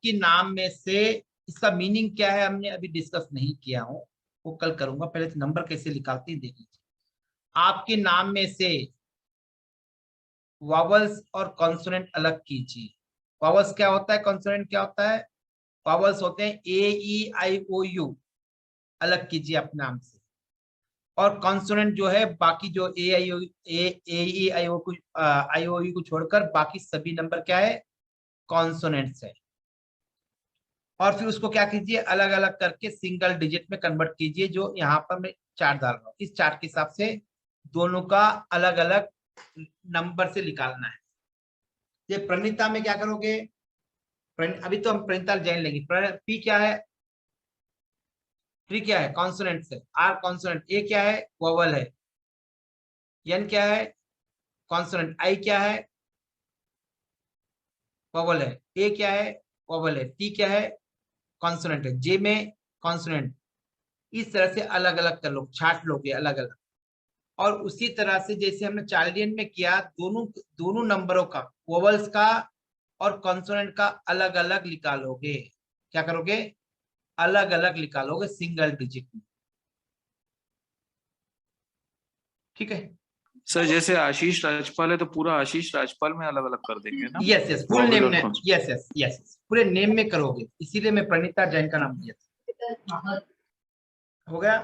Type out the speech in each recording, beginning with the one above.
आपके नाम में से, इसका मीनिंग क्या है हमने अभी डिस्कस नहीं किया हूं, वो कल करूंगा। पहले तो नंबर कैसे निकालते हैं देख लीजिए। आपके नाम में से वॉवल्स और कॉन्सोनेंट अलग कीजिए। वॉवल्स क्या होता है, कॉन्सोनेंट क्या होता है? वॉवल्स होते हैं ए ई आई ओ यू, अलग कीजिए अपने नाम से। और कॉन्सोनेंट जो है बाकी जो ए आई ओ ई आई ओ यू को छोड़कर बाकी सभी नंबर क्या है, कॉन्सोनेंट्स है। और फिर उसको क्या कीजिए, अलग अलग करके सिंगल डिजिट में कन्वर्ट कीजिए। जो यहाँ पर मैं चार्ट डाल रहा हूँ, इस चार्ट के हिसाब से दोनों का अलग अलग नंबर से निकालना है। ये प्रणीता में क्या करोगे, अभी तो हम प्रणीता जैन लेंगे। पी क्या है, पी क्या है, कॉन्सोनेंट है। आर कॉन्सोनेंट, ए क्या है, वोवल है। एन क्या है, कॉन्सोनेंट। आई क्या है, वोवल है। ए क्या है, वोवल है। टी क्या है, कॉन्सोनेंट है। जे में कॉन्सोनेंट। इस तरह से अलग अलग कर लो, छाट लोगे अलग अलग। और उसी तरह से जैसे हमने चार्लियन में किया, दोनों दोनों नंबरों का, वोवल्स का और कॉन्सोनेंट का अलग अलग निकालोगे। क्या करोगे, अलग अलग निकालोगे सिंगल डिजिट में। ठीक है सर, जैसे आशीष राजपाल है तो पूरा आशीष राजपाल में अलग अलग कर देंगे ना? यस यस, फुल नेम में, यस यस यस, पूरे नेम में करोगे। इसीलिए मैं प्रणीता जैन का नाम दिया था। हो गया।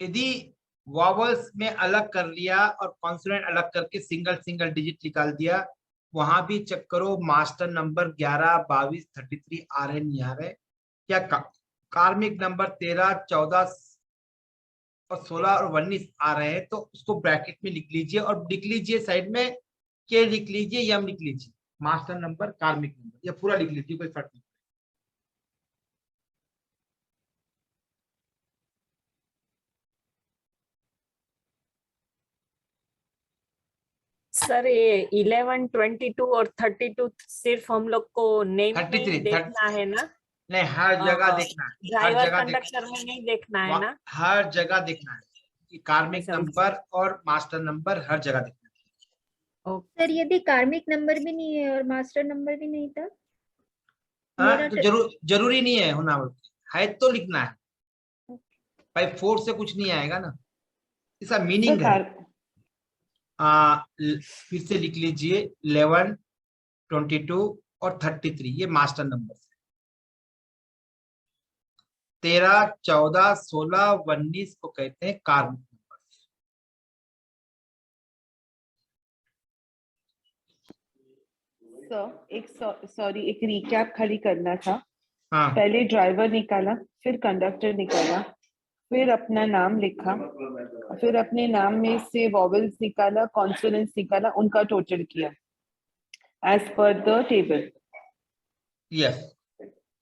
यदि वॉवल्स में अलग कर लिया और कॉन्सोनेंट अलग करके सिंगल सिंगल डिजिट निकाल दिया, वहां भी चेक करो मास्टर नंबर 11, 22, 33 आ रहे नहीं आ रहे, या कार्मिक नंबर 13, 14 और 16 और 19 आ रहे हैं, तो उसको ब्रैकेट में लिख लीजिए और लिख लीजिए साइड में के लिख लीजिए, यम लिख लीजिए, मास्टर नंबर कार्मिक नंबर, या पूरा लिख लीजिए, कोई फर्क नहीं। सर ये 11, 22 और 32 सिर्फ हम लोग को नेम में ही 33 देखना है ना? नहीं, हर जगह देखना है, हर ड्राइवर जगह कंडक्टर में नहीं देखना है ना? हर जगह देखना है कि कार्मिक अच्छा, नंबर और मास्टर नंबर हर जगह देखना है। सर यदि कार्मिक नंबर भी नहीं है और मास्टर नंबर भी नहीं था, हाँ तो जरूरी नहीं है होना, है तो लिखना है भाई, फोर से कुछ नहीं आएगा ना, इसका मीनिंग है। फिर से लिख लीजिए 11, 22 और 33, ये मास्टर नंबर है। 13, 14, 16, 19 को कहते हैं कार्मिक नंबर। एक रिकैप खाली करना था। हाँ, पहले ड्राइवर निकाला, फिर कंडक्टर निकाला, फिर अपना नाम लिखा, फिर अपने नाम में से वॉवेल्स निकाला, कॉन्सोनेंट्स निकाला, उनका टोटल किया as per the table. Yes,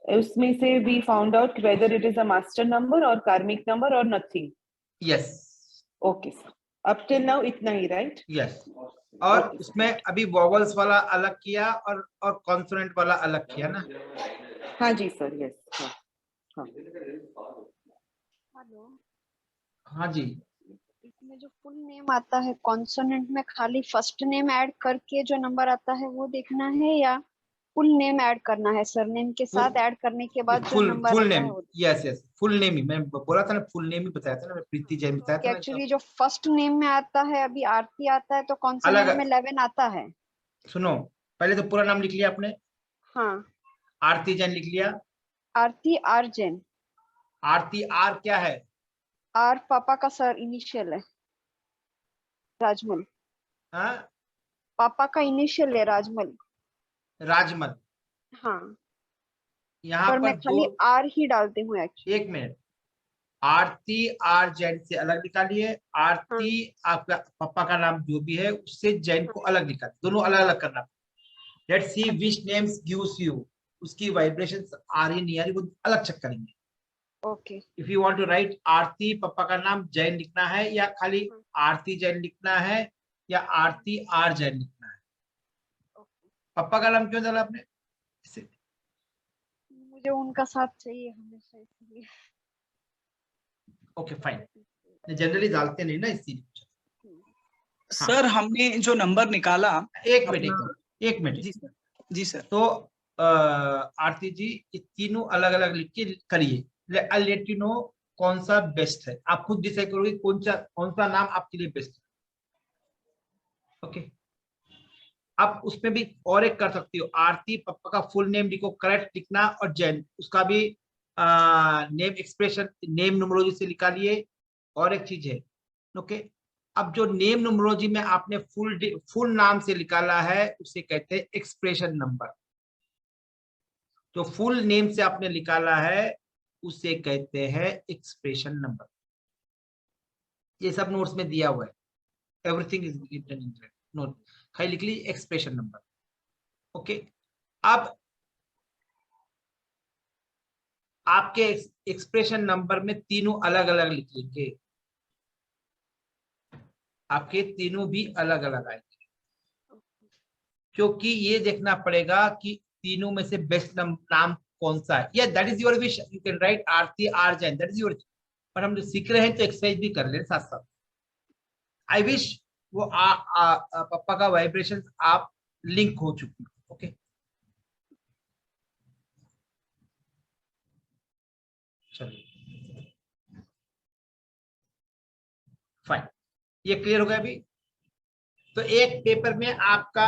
उसमें से we found out whether it is a master number और कार्मिक नंबर और nothing. Yes, okay sir, up till now इतना ही, राइट? यस। और उसमें अभी वॉवल्स वाला अलग किया और कॉन्सोनेंट वाला अलग किया ना? हाँ जी सर, यस। हाँ हेलो, हाँ जी। इसमें जो फुल नेम आता है कॉन्सोनेंट में खाली फर्स्ट नेम ऐड करके जो नंबर आता है वो देखना है, या फुल नेम ऐड करना है? सरनेम के साथ ऐड करने के बाद जो नंबर फुल आता नेम, है वो? यस यस, फुल नेम ही मैं बोला था ना, फुल नेम ही बताया था ना, मैं प्रीति जैन बताया था ना। एक्चुअली जो फर्स्ट नेम में आता है, अभी आरती आता है तो कॉन्सोनेंट में 11 आता है। सुनो, पहले तो पूरा नाम लिख लिया आपने? हाँ, आरती जैन लिख लिया। आरती आर जैन। आरती आर क्या है? आर पापा का सर इनिशियल है, राजमल। हाँ, पापा का इनिशियल है राजमल। राजमल। हाँ, यहाँ पर पर मैं खाली आर ही डालती हूँ एक्चुअली। एक मिनट, आरती आर जैन से अलग निकालिए, आरती आपका पापा का नाम जो भी है उससे जैन को अलग निकालिए, दोनों अलग अलग करना। Let's see which names gives you, उसकी वाइब्रेशंस आ रही नहीं आ रही, वो अलग चेक करेंगे। Okay, if you want to write Aarti पापा का नाम जैन लिखना है, या खाली आरती जैन लिखना है, या आरती आर जैन लिखना है? पापा का नाम क्यों डाला आपने? मुझे उनका साथ चाहिए हमेशा, इसलिए। ओके फाइन, जनरली डालते नहीं ना इसीलिए। सर हमने जो नंबर निकाला, एक मिनट जी सर। तो आरती जी ये तीनों अलग अलग लिख के करिए। आई लेट यू नो कौन सा बेस्ट है, आप खुद डिसाइड करोगे कौन सा नाम आपके लिए बेस्ट है। ओके, आप उसमें भी और एक कर सकती हो, आरती पापा का फुल नेम लिखो, करेक्ट लिखना, और जैन उसका भी नेम एक्सप्रेशन नेम न्यूमरोलॉजी से निकालिए। और एक चीज है, ओके, अब जो नेम न्यूमरोलॉजी में आपने फुल नाम से निकाला है उसे कहते हैं एक्सप्रेशन नंबर। जो फुल नेम से आपने निकाला है उसे कहते हैं एक्सप्रेशन नंबर। ये सब नोट्स में दिया हुआ है, everything is written in note, खाली लिख ली एक्सप्रेशन नंबर। ओके, अब आपके एक्सप्रेशन नंबर में तीनों अलग अलग लिख लेंगे, आपके तीनों भी अलग अलग आएंगे, क्योंकि ये देखना पड़ेगा कि तीनों में से बेस्ट नाम कौन सा है। या that is your wish, you can write Aarti R Jain, that is your, पर हम जो सीख रहे हैं तो एक्सरसाइज भी कर ले साथ साथ। आई विश वो पापा का वाइब्रेशन आप लिंक हो चुकी। ओके, चलिए फाइन, ये क्लियर हो गया अभी। तो एक पेपर में आपका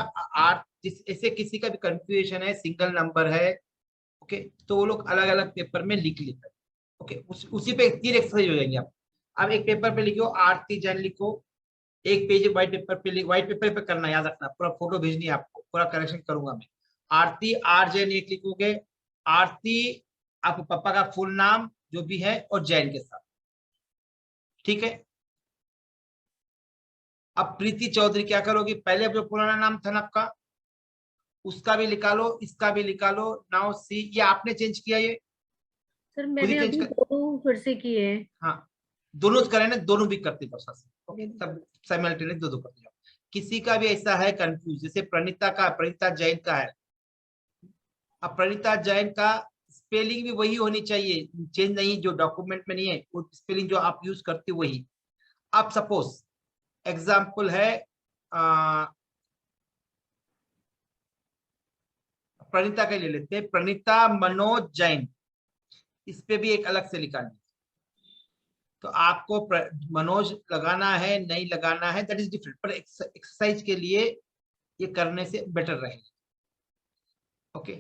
ऐसे किसी का भी कंफ्यूजन है, सिंगल नंबर है, ओके, तो वो लोग अलग अलग पेपर में लिख लेते हैं। ओके, उसी पे 3 एक्सरसाइज हो जाएंगे। आप अब एक पेपर पे लिखो आरती जैन लिखो, एक पेज व्हाइट पेपर पे, व्हाइट पेपर पे करना, याद रखना, पूरा फोटो भेजनी है आपको, पूरा करेक्शन करूंगा मैं। आरती आर जैन एक लिखोगे, आरती आप पापा का फुल नाम जो भी है और जैन के साथ, ठीक है। अब प्रीति चौधरी क्या करोगी, पहले जो पुराना नाम था ना आपका उसका भी निकालो, इसका भी निकालो। नाउ सी, ये आपने चेंज किया, ये सर खुद ही मैंने चेंज अभी कर, 2 फिर से किए हैं। हाँ दोनों करें ना, दोनों भी करते जाओ, ओके, सब साइमल्टेनियस दो करते जाओ। किसी का भी ऐसा है कंफ्यूज, जैसे प्रणीता जैन का है, अब प्रणीता जैन का स्पेलिंग भी वही होनी चाहिए, चेंज नहीं, जो डॉक्यूमेंट में नहीं है वो स्पेलिंग जो आप यूज करते हो वही। अब सपोज एग्जाम्पल है प्रणीता के ले लेते हैं, प्रणीता मनोज जैन, इस पे भी एक अलग से निकालिए। तो आपको मनोज लगाना है नहीं लगाना है दैट इज डिफरेंट, पर एक्सरसाइज के लिए ये करने से बेटर रहेगा। ओके,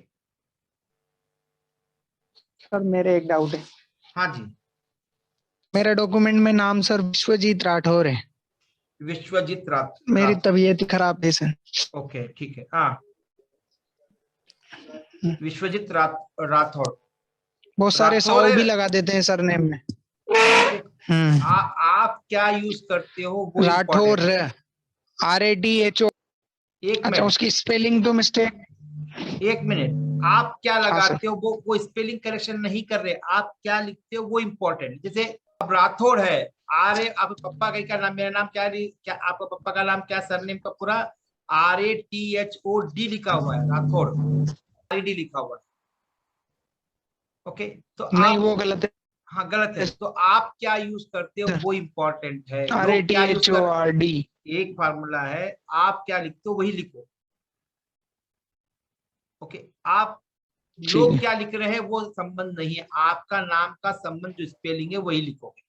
सर मेरे एक डाउट है, हाँ जी, मेरे डॉक्यूमेंट में नाम सर विश्वजीत राठौर है, विश्वजीत मेरी राठौर, तबीयत ही खराब है सर। ओके ठीक है, हाँ विश्वजीत राठौर, बहुत सारे राठौर साउ है। भी लगा देते हैं सर नेम में। आप क्या यूज करते हो वो राठौर, important है। RATHO। एक अच्छा, मिनट, उसकी स्पेलिंग तो मिस्टेक। एक मिनट, आप क्या हाँ, लगाते हो वो स्पेलिंग करेक्शन नहीं कर रहे, आप क्या लिखते हो वो इम्पोर्टेंट। जैसे अब राठौर है, आर आप पापा का क्या नाम, मेरा नाम क्या आपका पापा का नाम क्या, सरनेम का पूरा RATHOD लिखा हुआ है, राठौर RD लिखा हुआ है। ओके, तो नहीं, आप, वो गलत है। हाँ गलत है, तो आप क्या यूज करते हो वो इम्पोर्टेंट है। लोग क्या यूज RATHORD। एक फार्मूला है, आप क्या लिखते हो वही लिखो। ओके, आप लोग क्या लिख रहे हैं वो संबंध नहीं है, आपका नाम का संबंध जो स्पेलिंग है वही लिखोगे।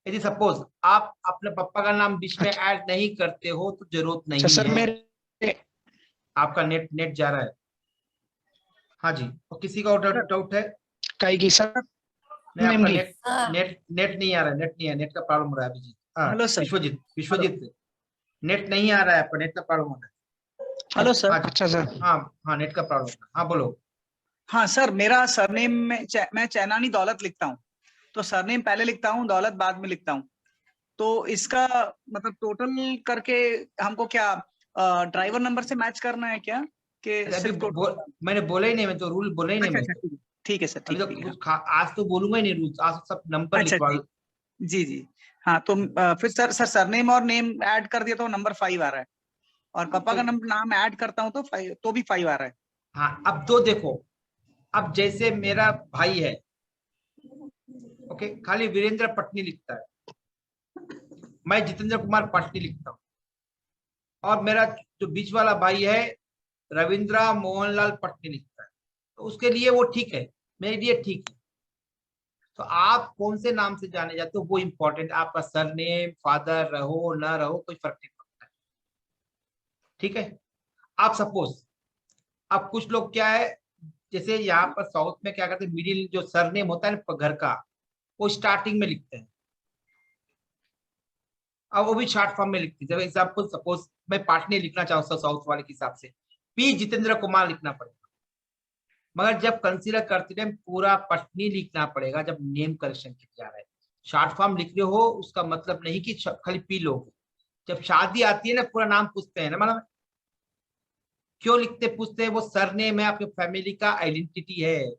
यदि सपोज आप अपने पापा का नाम बीच में ऐड नहीं करते हो तो जरूरत नहीं सर है। मेरे आपका नेट जा रहा है, हाँ जी, और किसी का डाउट है? कई की सर नहीं, आपका की। नेट नहीं आ रहा है, नेट का प्रॉब्लम हो रहा है अभिजीत। हाँ हेलो सर। विश्वजीत नेट नहीं आ रहा है, आपका नेट का प्रॉब्लम हो रहा है। Hello sir. हाँ जी, अच्छा सर, हाँ नेट का प्रॉब्लम है, हाँ बोलो। हाँ सर, मेरा सरनेम में मैं चैनानी दौलत लिखता हूँ, तो सरनेम पहले लिखता हूँ, दौलत बाद में लिखता हूँ। तो इसका मतलब टोटल करके हमको क्या ड्राइवर नंबर से मैच करना है क्या, कि अभी सिर्फ टोटल? मैंने बोला ही नहीं, मैं तो रूल बोला ही नहीं। अच्छा मैं अच्छा, तो ठीक है सर, अभी ठीक तो है। कुछ आज तो बोलूंगा ही नहीं रूल्स, आज तो सब नंबर अच्छा लिखवा। जी जी, हाँ तो फिर सर सरनेम और नेम ऐड कर दिया तो नंबर 5 आ रहा है, और पापा का नाम ऐड करता हूँ तो भी 5 आ रहा है। हाँ, अब तो देखो, अब जैसे मेरा भाई है, ओके, खाली वीरेंद्र पटनी लिखता है, मैं जितेंद्र कुमार पटनी लिखता हूँ, और मेरा जो बीच वाला भाई है रविंद्रा मोहनलाल पटनी लिखता है, तो उसके लिए वो ठीक है, मेरे लिए ठीक है। तो आप कौन से नाम से जाने जाते हो वो इम्पोर्टेंट, आपका सरनेम, फादर रहो ना रहो कोई फर्क नहीं पड़ता है, ठीक है। आप सपोज, अब कुछ लोग क्या है, जैसे यहाँ पर साउथ में क्या करते हैं, मिडिल जो सरनेम होता है ना घर का, वो स्टार्टिंग में लिखते हैं, अब वो भी शॉर्ट फॉर्म में लिखते हैं। जब एग्जाम्पल सपोज मैं पाटनी लिखना चाहूँ साउथ वाले के हिसाब से, पी जितेंद्र कुमार लिखना पड़ेगा, मगर जब कंसीडर करते हैं पूरा पटनी लिखना पड़ेगा जब नेम करेक्शन किया जा रहा है। शॉर्ट फॉर्म लिख रहे हो उसका मतलब नहीं कि खाली पी लोगे, जब शादी आती है ना पूरा नाम पूछते हैं ना, मतलब क्यों लिखते पूछते हैं, वो सरनेम है, आपके फैमिली का आइडेंटिटी है,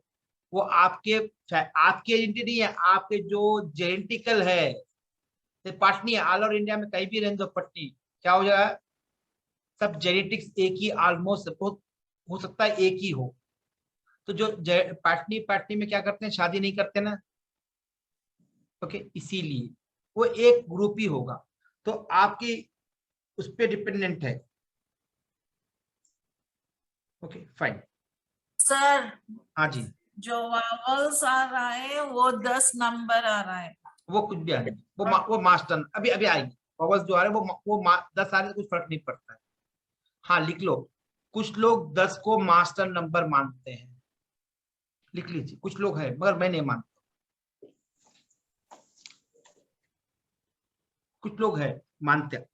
वो आपके आइडेंटिटी है, आपके जो जेनेटिकल है। पटनी है, ऑल ओवर इंडिया में कहीं भी रहने दो पटनी, क्या हो जाएगा, सब जेनेटिक्स एक ही, ऑलमोस्ट हो सकता है एक ही हो। तो जो पाटनी में क्या करते हैं, शादी नहीं करते ना, ओके, इसीलिए वो एक ग्रुप ही होगा, तो आपकी उस पर डिपेंडेंट है। ओके फाइन सर हाँ जी, जो वावल्स आ रहा है वो 10 नंबर आ रहा है। वो कुछ भी आएंगे, वो मास्टर अभी अभी आएंगे, वावल्स जो आ रहे हैं वो 10 आ रहे, कुछ फर्क नहीं पड़ता है। हाँ लिख लो, कुछ लोग 10 को मास्टर नंबर मानते हैं, लिख लीजिए, कुछ लोग हैं मगर मैं नहीं मानता, कुछ लोग हैं मानते हैं।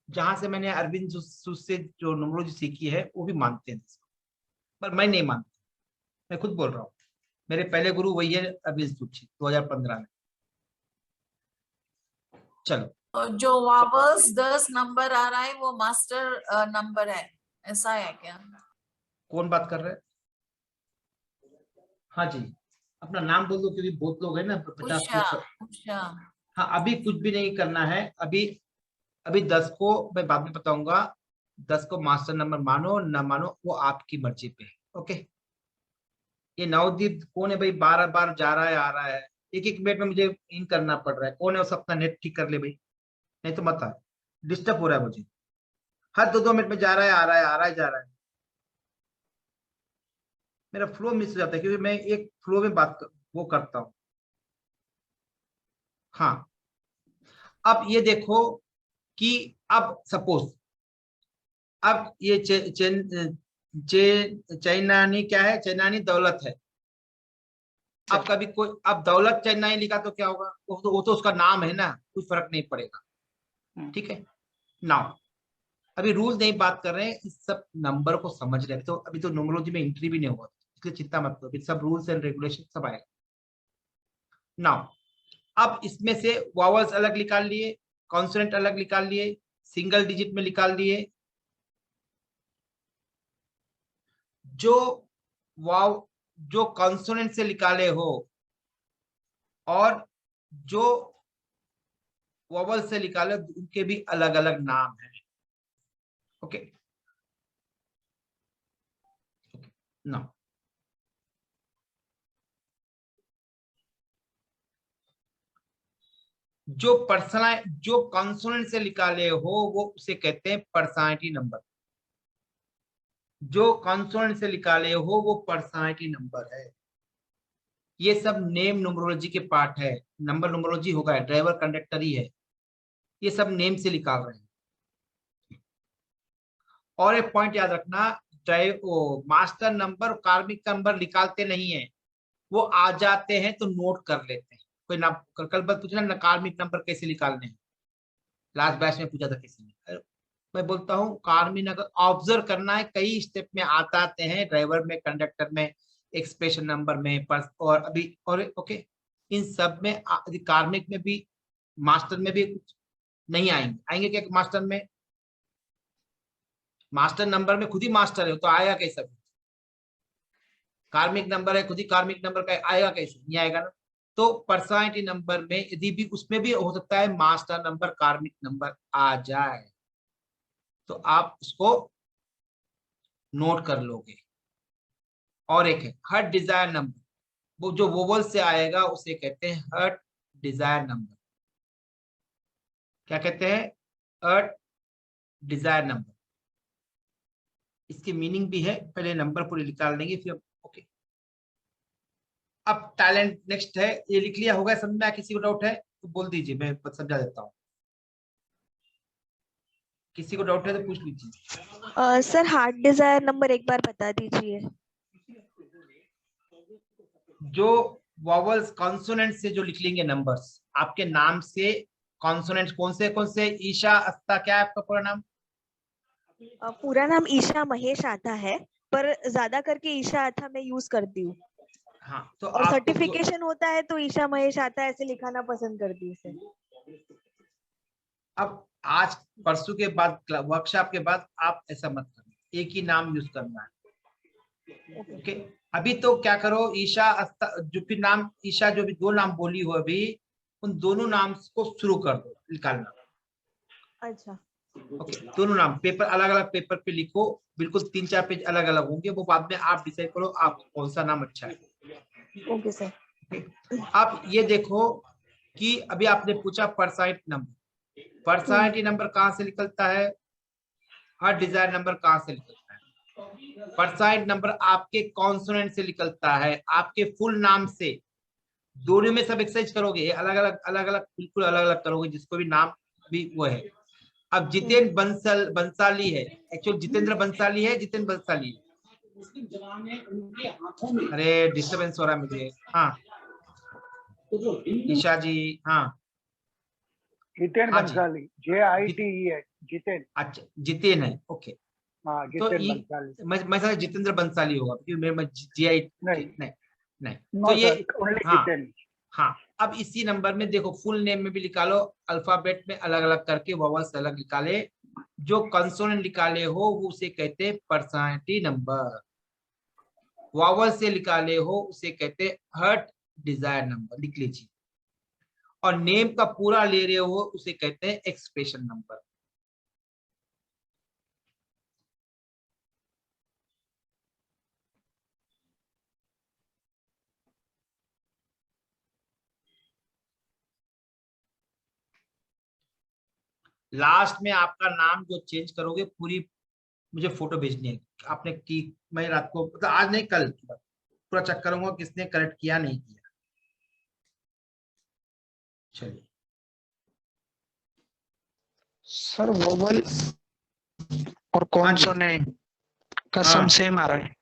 जहां से मैंने अरविंद से जो न्यूमरोलॉजी सीखी है वो भी मानते हैं, पर मैं नहीं मानता, मैं खुद बोल रहा हूँ, मेरे पहले गुरु वही है अरविंद सुची 2015 में। चलो और जो वावल्स 10 नंबर आ रहा है वो मास्टर नंबर है, ऐसा है क्या? कौन बात कर रहे हैं? हाँ जी, अपना नाम बोल दो क्योंकि बहुत लोग हैं ना, 50 उषा। हाँ अभी कुछ भी नहीं करना है, अभी 10 को मैं बाद में बताऊंगा, 10 को मास्टर नंबर मानो ना मानो वो आपकी मर्जी पे है। ओके, ये नवदीप कौन है भाई, 12 बार जा रहा है आ रहा है, एक एक मिनट में मुझे इन करना पड़ रहा है, कौन है, वो अपना नेट ठीक कर ले भाई, नहीं तो मत आ, डिस्टर्ब हो रहा है मुझे, हर 2-2 मिनट में जा रहा है आ रहा है आ रहा है जा रहा है, मेरा फ्लो मिस हो जाता है क्योंकि मैं एक फ्लो में वो करता हूँ। हाँ अब ये देखो कि अब सपोज, अब ये चैनानी क्या है, चैनानी दौलत है, अब कभी कोई अब दौलत चेन्नई लिखा तो क्या होगा, वो तो उसका नाम है ना, कुछ फर्क नहीं पड़ेगा, ठीक है। नाउ अभी रूल नहीं बात कर रहे हैं, इस सब नंबर को समझ रहे हैं, तो अभी तो न्यूमरोलॉजी में एंट्री भी नहीं हुआ, इसलिए चिंता मत करो, सब रूल्स एंड रेगुलेशन सब आएगा। नाउ अब इसमें से वावल्स अलग निकाल लिए, कॉन्सोनेंट अलग निकाल लिए, सिंगल डिजिट में निकाल लिए, जो कॉन्सोनेंट से निकाले हो और जो वॉवल से निकाले उनके भी अलग अलग नाम हैं। ओके नाउ जो कॉन्सोनेंट से निकाले हो वो उसे कहते हैं पर्सनालिटी नंबर, जो कॉन्सोनेंट से निकाले हो वो पर्सनालिटी नंबर है। ये सब नेम न्यूमरोलॉजी के पार्ट है, नंबर न्यूमरोलॉजी होगा, ड्राइवर कंडक्टर ही है, ये सब नेम से निकाल रहे हैं। और एक पॉइंट याद रखना, मास्टर नंबर कार्मिक नंबर निकालते नहीं है, वो आ जाते हैं तो नोट कर लेते हैं। कोई ना कल बात पूछना ना कार्मिक नंबर कैसे निकालने हैं, लास्ट बैच में पूछा था किसी ने, मैं बोलता हूँ कार्मिक नंबर ऑब्जर्व करना है, कई स्टेप में आते हैं, ड्राइवर में, कंडक्टर में, एक्सप्रेशन नंबर में, और अभी और ओके, इन सब में कार्मिक में भी मास्टर में भी कुछ नहीं आएंगे क्या मास्टर में, मास्टर नंबर में खुद ही मास्टर है तो आएगा कैसा, कार्मिक नंबर है खुद ही कार्मिक नंबर का आएगा कैसे, नहीं आएगा ना। तो पर्सनालिटी नंबर में यदि भी उसमें भी हो सकता है मास्टर नंबर कार्मिक नंबर आ जाए, तो आप उसको नोट कर लोगे। और एक है हर्ट डिजायर नंबर, वो जो वोवल से आएगा उसे कहते हैं हर्ट डिजायर नंबर। क्या कहते हैं, हर्ट डिजायर नंबर। इसकी मीनिंग भी है, पहले नंबर पूरे निकाल लेंगे फिर। ओके, अब टैलेंट नेक्स्ट है, ये लिख लिया होगा, समझ में आया? किसी को डाउट है तो बोल दीजिए, मैं समझा देता हूँ। किसी को डाउट है तो पूछ लीजिए। सर हार्ट डिजायर नंबर एक बार बता दीजिए। जो वॉवल्स कॉन्सोनेंट से जो लिख लेंगे नंबर्स, आपके नाम से कॉन्सोनेंट कौन से? ईशा, अस्ता, क्या है आपका पूरा नाम? पूरा नाम ईशा महेश आता है, पर ज्यादा करके ईशा आता मैं यूज करती हूँ। हाँ, तो और आपको सर्टिफिकेशन होता है तो ईशा महेश आता है, ऐसे लिखाना पसंद करती हूँ इसे। अब आज परसों के बाद वर्कशॉप के बाद आप ऐसा मत करना, एक ही नाम यूज करना है। ओके, अभी तो क्या करो, ईशा, अस्ता, जो भी नाम ईशा, जो भी दो नाम बोली हो अभी, उन दोनों नाम को शुरू कर दो निकालना। अच्छा, ओके, दोनों नाम पेपर अलग अलग पेपर पे लिखो, बिल्कुल 3-4 पेज अलग अलग होंगे, वो बाद में आप डिसाइड करो आप कौन सा नाम अच्छा है। Okay sir. आप ये देखो कि अभी आपने पूछा पर्सनैलिटी नंबर, पर्सनैलिटी नंबर कहाँ से निकलता है, हर डिजायर नंबर कहाँ से निकलता है? पर्सनैलिटी नंबर आपके कॉन्सोनेंट से निकलता है, आपके फुल नाम से। दोनों में सब एक्सरसाइज करोगे, अलग अलग बिल्कुल अलग अलग करोगे, जिसको भी नाम भी वो है। अब जितेंद्र बंसाली है, एक्चुअल जितेंद्र बंसाली है, जितेंद्र बंसाली है। अरे डिस्टर्बेंस हो रहा है मुझे। हाँ ईशा जी, हाँ जितेन हाँ जी, बंसाली, JITE है, जितेन। अच्छा जितेन है, ओके। हाँ तो जितेन बंसाली। मैं समझा जितेंद्र बंसाली होगा, क्योंकि मेरे में GI नहीं नो तो ये सर, ओनली हाँ जितेन। हाँ। अब इसी नंबर में देखो, फुल नेम में भी निकालो, अल्फाबेट में अलग अलग करके वॉवल्स अलग निकाले, जो कंसोनेंट निकाले हो वो उसे कहते हैं पर्सनैलिटी नंबर, वॉवल से निकाले हो उसे कहते हैं हर्ट डिजायर नंबर, लिख लीजिए। और नेम का पूरा ले रहे हो उसे कहते हैं एक्सप्रेशन नंबर। लास्ट में आपका नाम जो चेंज करोगे, पूरी मुझे फोटो भेजनी है आपने की। मैं रात को, मतलब आज नहीं कल पूरा चेक करूंगा किसने करेक्ट किया नहीं किया। चलिए सर वोवल और कॉन्सोनेंट का सम हाँ। सेम आ रहा है,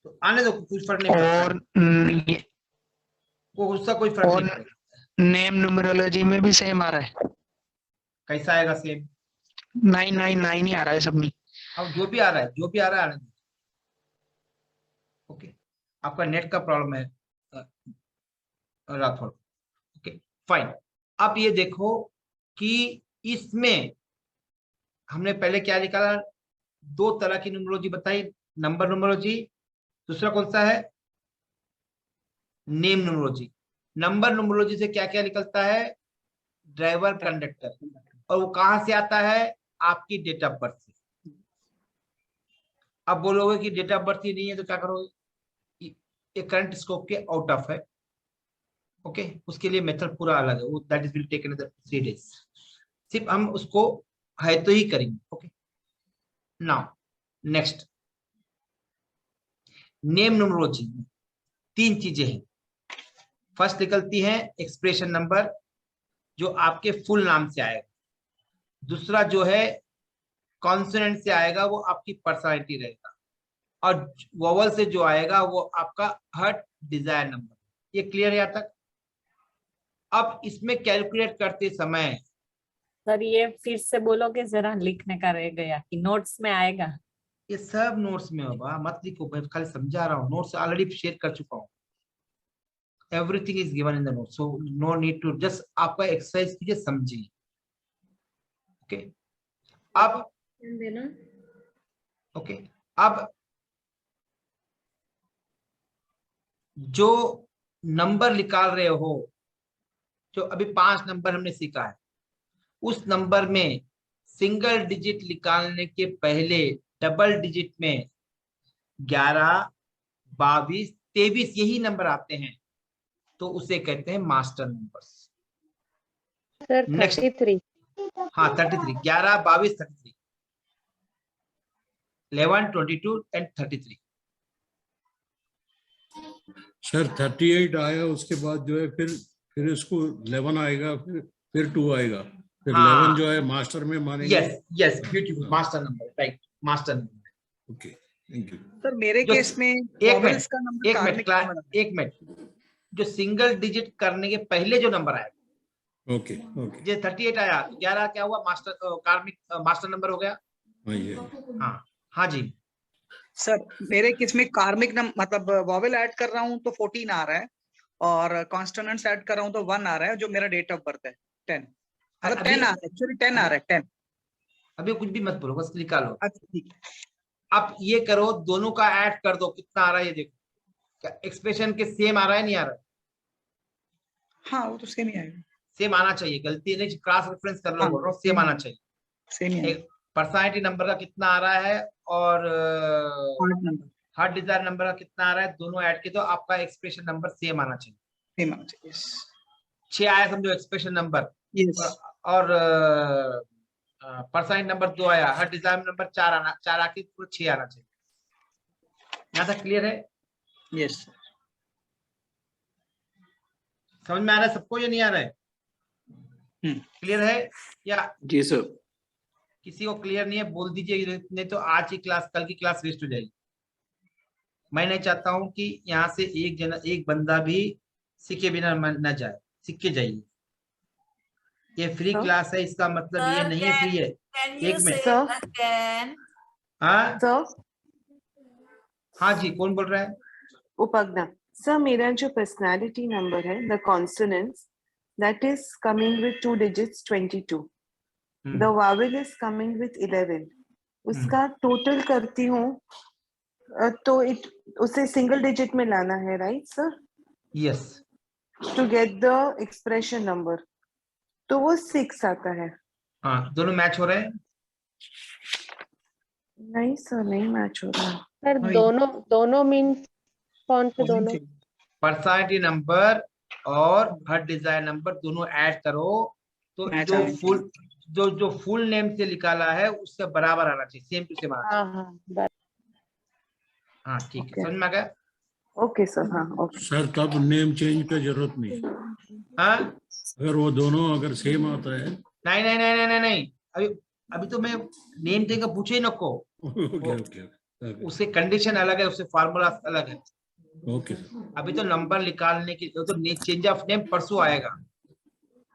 तो आने दो, कुछ फर्क नहीं पड़ता और वो उसका कोई फर्क नहीं पड़ेगा। नेम न्यूमरोलॉजी में भी सेम आ रहा है, कैसा आएगा सेम? 999 ही आ रहा है सब में। अब जो भी आ रहा है, जो भी आ रहा है आने दो। ओके, आपका नेट का प्रॉब्लम है राठौड़। Okay fine. अब ये देखो कि इसमें हमने पहले क्या निकाला, दो तरह की न्यूमरोलॉजी बताई, नंबर न्यूमरोलॉजी, दूसरा कौन सा है, नेम न्यूमरोलॉजी। नंबर न्यूमरोलॉजी से क्या क्या निकलता है, ड्राइवर, कंडक्टर, और वो कहां से आता है, आपकी डेट ऑफ बर्थ से। अब बोलोगे कि डेट ऑफ बर्थ ही नहीं है तो क्या करोगे, ये करंट स्कोप के आउट ऑफ है। ओके, उसके लिए मेथड पूरा अलग है, वो that is will take another 3 days। सिर्फ हम उसको है तो ही करेंगे। Okay, now next, name numerology में 3 चीजें हैं। फर्स्ट निकलती है एक्सप्रेशन नंबर, जो आपके फुल नाम से आएगा। दूसरा जो है कॉन्सोनेंट से आएगा, वो आपकी पर्सनालिटी रहेगा। और वोवल से जो आएगा वो आपका हर्ट डिजायर नंबर। ये क्लियर है यहाँ तक? अब इसमें कैलकुलेट करते समय, सर ये फिर से बोलोगे जरा, लिखने का रह गया कि नोट्स में आएगा? ये सब नोट्स में होगा, मत लिखो, मैं खाली समझा रहा हूँ, नोट्स ऑलरेडी शेयर कर चुका हूँ। Everything is given in the note, so no need to, just आपका एक्सरसाइज कीजिए, समझिए। ओके, अब ओके, अब जो नंबर निकाल रहे हो, जो अभी 5 नंबर हमने सीखा है, उस नंबर में सिंगल डिजिट निकालने के पहले डबल डिजिट में 11, 22, 23 यही नंबर आते हैं, तो उसे कहते हैं मास्टर नंबर्स। सर 33। हाँ 33, 11, 22, 33। 11, 22 and 33। सर 38 आया, उसके बाद जो है फिर इसको 11 आएगा, फिर 2 आएगा, फिर 11 जो है मास्टर में मानेंगे। Yes yes, beautiful, master number, right, master number. Okay, thank you sir मेरे जो- केस में एक vowels का नंबर कार्मिक नंबर मिनट, एक मिनट, जो सिंगल डिजिट करने के पहले जो नंबर आया, ओके ओके, जो 38 आया, 11 क्या हुआ, मास्टर कार्मिक मास्टर नंबर हो गया। हाँ ये हाँ हाँ जी, सर मेरे केस में कार्मिक मतलब वॉवेल ऐड कर रहा हूँ तो 14 आ रहा है, और कॉन्स्टोनेंट्स ऐड कर रहा हूँ तो 1 आ रहा है, जो मेरा डेट ऑफ बर्थ है 10, मतलब 10 आ रहा है, एक्चुअली 10 आ रहा है, 10। अभी कुछ भी मत बोलो, बस निकालो। अच्छा ठीक है। अब ये करो, दोनों का ऐड कर दो, कितना आ रहा है ये देखो, क्या एक्सप्रेशन के सेम आ रहा है, नहीं आ रहा है? हाँ वो तो सेम ही आएगा, सेम आना चाहिए, गलती नहीं, क्रॉस रेफरेंस कर लो, हाँ, बोल रहा हूँ, सेम आना चाहिए। सेम ही आएगा। एक पर्सनालिटी नंबर का कितना आ रहा है और part number heart Dzire number का कितना आ रहा है, दोनों ऐड के तो आपका एक्सप्रेशन नंबर सेम आना चाहिए। सेम आना चाहिए, 6 आया समझो एक्सप्रेशन नंबर, यस। और पर्सनालिटी नंबर 2 आया, हार्ट डिजायर नंबर 4 आके पूरा 6 आना चाहिए। यहाँ तक क्लियर है? यस समझ में आ रहा है सबको या नहीं आ रहा है? क्लियर है या जी सर। किसी को क्लियर नहीं है बोल दीजिए, नहीं तो आज की क्लास, कल की क्लास वेस्ट हो जाएगी। मैं नहीं चाहता हूं कि यहाँ से एक बंदा भी सीखे बिना न जाए, सीख के जाइए। ये फ्री क्लास है, इसका मतलब ये नहीं है फ्री है। एक मिनट, हाँ हाँ जी, कौन बोल रहा है? उपज्ञा सर, मेरा जो पर्सनालिटी नंबर है, the consonants that is coming with 2 digits 22, the vowel is coming with 11, उसका टोटल करती हूँ तो उसे सिंगल डिजिट में लाना है, right sir? Yes, to get the expression number, तो वो 6 आता है। हाँ, दोनों मैच हो रहे हैं? नहीं सर, नहीं मैच हो रहा। सर दोनों मीन्स कौन से दोनों? पर्सनालिटी नंबर और हर डिजायर नंबर दोनों ऐड करो तो जो फुल नेम से निकाला है उससे बराबर आना चाहिए, सेम टू सेम आना चाहिए। हाँ ठीक है, समझ में आ गया? ओके सर, हाँ ओके सर। तब नेम चेंज का जरूरत नहीं, हाँ, अगर वो दोनों अगर सेम आता है। नहीं नहीं नहीं नहीं नहीं, अभी तो मैं नेम चेंज का पूछे ही नको। ओके, उससे कंडीशन अलग है, उससे फार्मूला अलग है। ओके। अभी तो नंबर निकालने की तो चेंज ऑफ नेम परसों आएगा,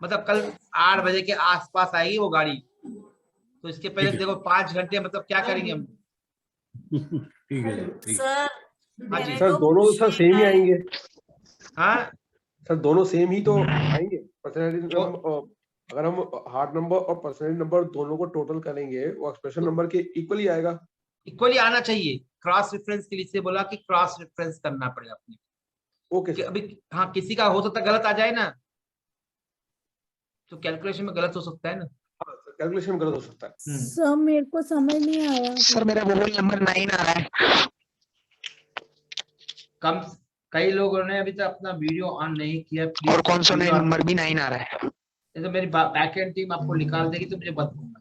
मतलब कल 8 बजे के आसपास आएगी वो गाड़ी, तो इसके पहले देखो 5 घंटे, मतलब क्या करेंगे हम? ठीक है सर हाँ जी सर, दोनों सर सेम ही आएंगे। हाँ सर दोनों सेम ही तो आएंगे। पर्सनैलिटी अगर हम हार्ट नंबर और पर्सनैलिटी नंबर दोनों को टोटल करेंगे, वो एक्सप्रेशन नंबर के इक्वली आएगा। इक्वली आना चाहिए। क्रॉस रेफरेंस के लिए से बोला कि क्रॉस रेफरेंस करना पड़ेगा अपने। ओके अभी हाँ, किसी का हो सकता है गलत आ जाए ना, तो कैलकुलेशन में गलत हो सकता है ना। कैलकुलेशन गलत हो सकता है। सर मेरे को समझ नहीं आया। सर मेरा मोबाइल नंबर 9 आ रहा है। कई लोगों ने अभी तक अपना वीडियो ऑन नहीं किया, और कॉन्सोनेंट नंबर भी 9 आ रहा है। तो मेरी बैकएंड टीम आपको निकाल देगी, तो मुझे मत बोलना।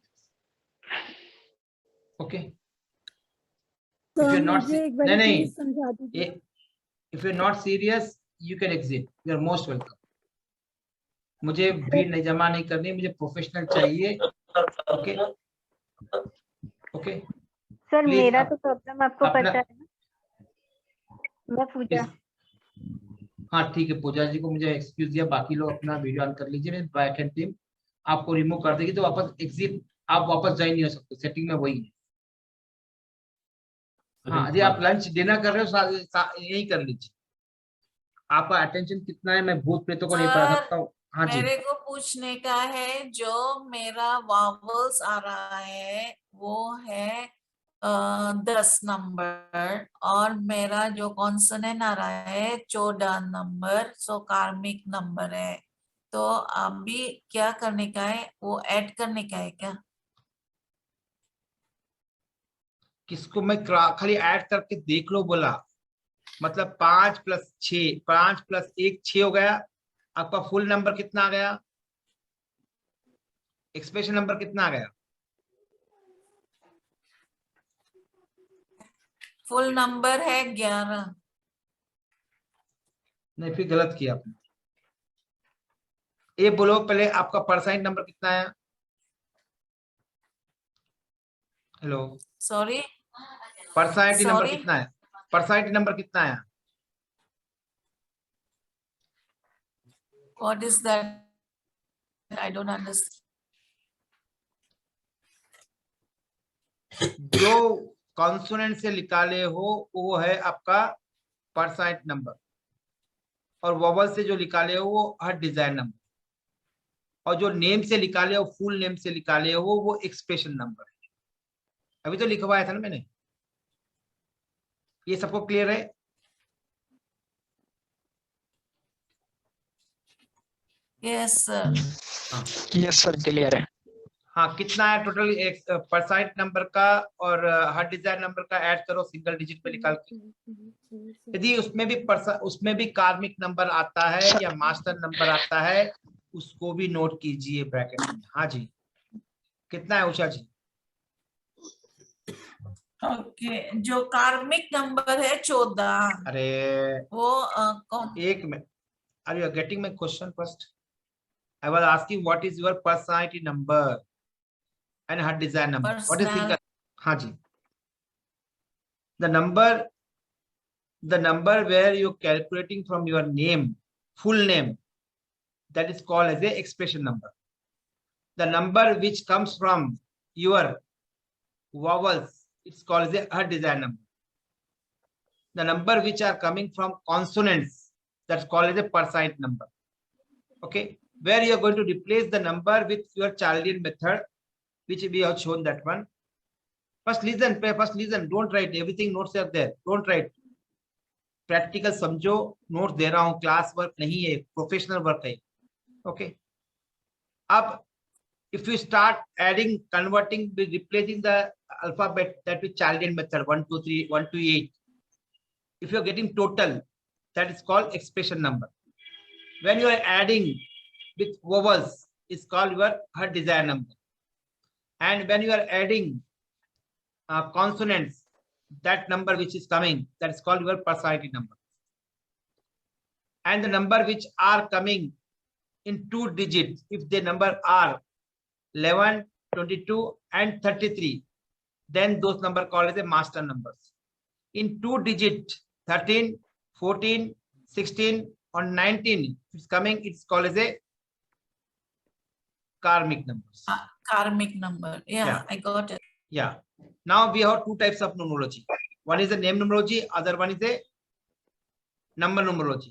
ओके, नहीं, if you not serious you can exit, you are most welcome. मुझे भीड़ नहीं जमा नहीं करनी, मुझे प्रोफेशनल चाहिए। ओके ओके सर Please, मेरा तो प्रॉब्लम आपको पता है ना, मैं पूजा। हाँ ठीक है, पूजा जी को मुझे एक्सक्यूज दिया, बाकी लोग अपना वीडियो ऑन कर लीजिए। मेरी बैकएंड टीम आपको रिमूव कर देगी, तो वापस एग्जिट, आप वापस ज्वाइन नहीं हो सकते, सेटिंग में वही है। हाँ, यदि आप लंच डिनर कर रहे हो यही कर लीजिए। आपका अटेंशन कितना है, मैं भूत प्रेतों को नहीं पढ़ा सकता हूँ। हाँ जी, मेरे को पूछने का है, जो मेरा वावल्स आ रहा है वो है 10 नंबर, और मेरा जो कॉन्सोनेंट आ रहा है 14 नंबर, सो कार्मिक नंबर है। तो अभी क्या करने का है, वो ऐड करने का है क्या? किसको मैं खाली ऐड करके देख लो बोला, मतलब 5 + 6, 5 + 1 6 हो गया। आपका फुल नंबर कितना आ गया, एक्सप्रेशन नंबर कितना आ गया? फुल नंबर है 11। नहीं, फिर गलत किया आपने। ये बोलो पहले, आपका परसेंट नंबर कितना है? Hello, sorry personality number sorry कितना है? पर्सनालिटी नंबर कितना है? What is that? I don't understand. जो कॉन्सोनेंट से निकाले हो वो है आपका पर्सनालिटी नंबर, और वोवल से जो निकाले हो वो हर डिजाइन नंबर, और जो नेम से निकाले हो, फुल नेम से निकाले हो, वो एक्सप्रेशन नंबर है। अभी तो लिखवाया था ना मैंने। ये सबको क्लियर है? Yes sir. Yes sir, clear है। हाँ, कितना है टोटल परसेंट नंबर का और हर डिजाइन नंबर का ऐड करो सिंगल डिजिट में निकाल के। यदि उसमें भी कार्मिक नंबर आता है या मास्टर नंबर आता है, उसको भी नोट कीजिए ब्रैकेट में। हाँ जी, कितना है उषा जी? ओके, जो कार्मिक नंबर है 14। अरे वो कौन? एक minute, are you getting my question first? I was asking what is your personality number and her design number. What is single? हाँ जी, the number where you're calculating from your name, full name, that is called as a expression number. The number which comes from your vowels, it's called as a her design number. The number which are coming from consonants, that's called as a percent number. Okay, where you're going to replace the number with your Chaldean method, which we have shown that one. First listen, don't write everything, notes are there, don't write. Practical समझो, notes दे रहा हूँ, class work नहीं है, professional work है. Okay, अब if you start adding, converting, replacing the alphabet, that is Chaldean method 1 2 3 1 to 8, if you are getting total, that is called expression number. When you are adding with vowels, it's called your her desired number. And when you are adding consonants, that number which is coming, that is called your personality number. And the number which are coming in 2 digits, if the number are 11, 22 and 33, then those number called as a master numbers. In 2 digit, 13, 14, 16 or 19, it's coming, it's called as a karmic numbers. Karmic number. Yeah, I got it. Yeah. Now we have 2 types of numerology. One is the name numerology, other one is the number numerology.